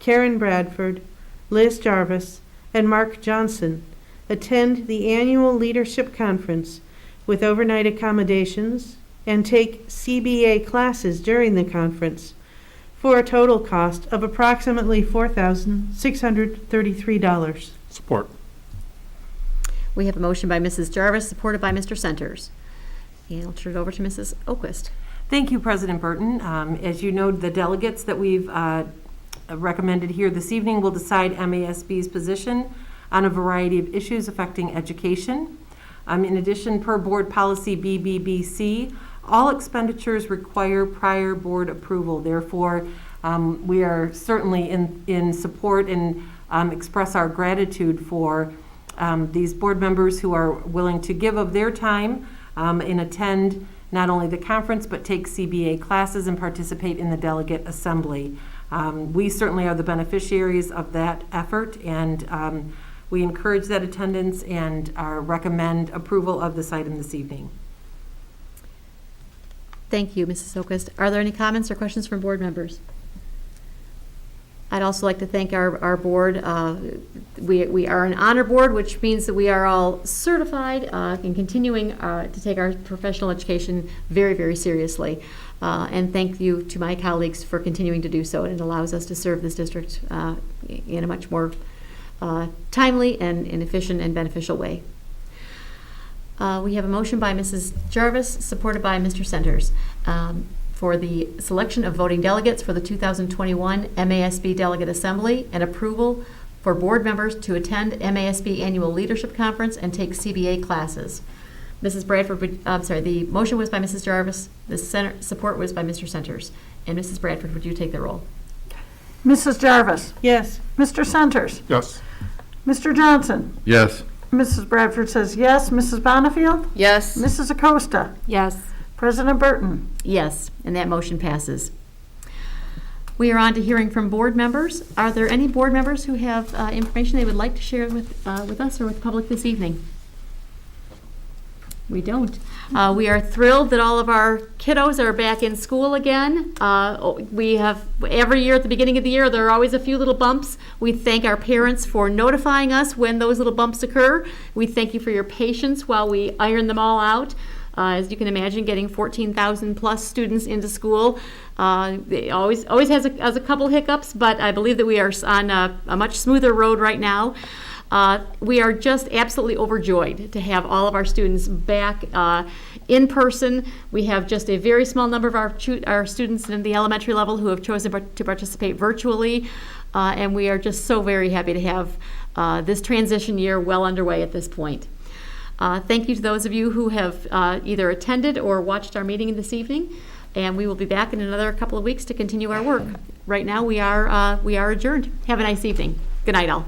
Karen Bradford, Liz Jarvis, and Mark Johnson attend the annual leadership conference with overnight accommodations and take CBA classes during the conference for a total cost of approximately $4,633. Support. We have a motion by Mrs. Jarvis, supported by Mr. Centers. And I'll turn it over to Mrs. Oquist. Thank you, President Burton. As you know, the delegates that we've recommended here this evening will decide MASB's position on a variety of issues affecting education. In addition, per board policy BBBC, all expenditures require prior board approval. Therefore, we are certainly in support and express our gratitude for these board members who are willing to give of their time and attend not only the conference but take CBA classes and participate in the delegate assembly. We certainly are the beneficiaries of that effort, and we encourage that attendance and recommend approval of this item this evening. Thank you, Mrs. Oquist. Are there any comments or questions from board members? I'd also like to thank our board. We are an honor board, which means that we are all certified in continuing to take our professional education very, very seriously. And thank you to my colleagues for continuing to do so. It allows us to serve this district in a much more timely and efficient and beneficial way. We have a motion by Mrs. Jarvis, supported by Mr. Centers, for the selection of voting delegates for the 2021 MASB Delegate Assembly and approval for board members to attend MASB Annual Leadership Conference and take CBA classes. Mrs. Bradford, the motion was by Mrs. Jarvis, the support was by Mr. Centers. And Mrs. Bradford, would you take the roll? Mrs. Jarvis? Yes. Mr. Centers? Yes. Mr. Johnson? Yes. Mrs. Bradford says yes. Mrs. Bonifield? Yes. Mrs. Acosta? Yes. President Burton? Yes, and that motion passes. We are on to hearing from board members. Are there any board members who have information they would like to share with us or with the public this evening? We don't. We are thrilled that all of our kiddos are back in school again. We have, every year at the beginning of the year, there are always a few little bumps. We thank our parents for notifying us when those little bumps occur. We thank you for your patience while we iron them all out. As you can imagine, getting 14,000 plus students into school, it always has a couple hiccups, but I believe that we are on a much smoother road right now. We are just absolutely overjoyed to have all of our students back in person. We have just a very small number of our students in the elementary level who have chosen to participate virtually, and we are just so very happy to have this transition year well underway at this point. Thank you to those of you who have either attended or watched our meeting this evening, and we will be back in another couple of weeks to continue our work. Right now, we are adjourned. Have a nice evening. Good night, all.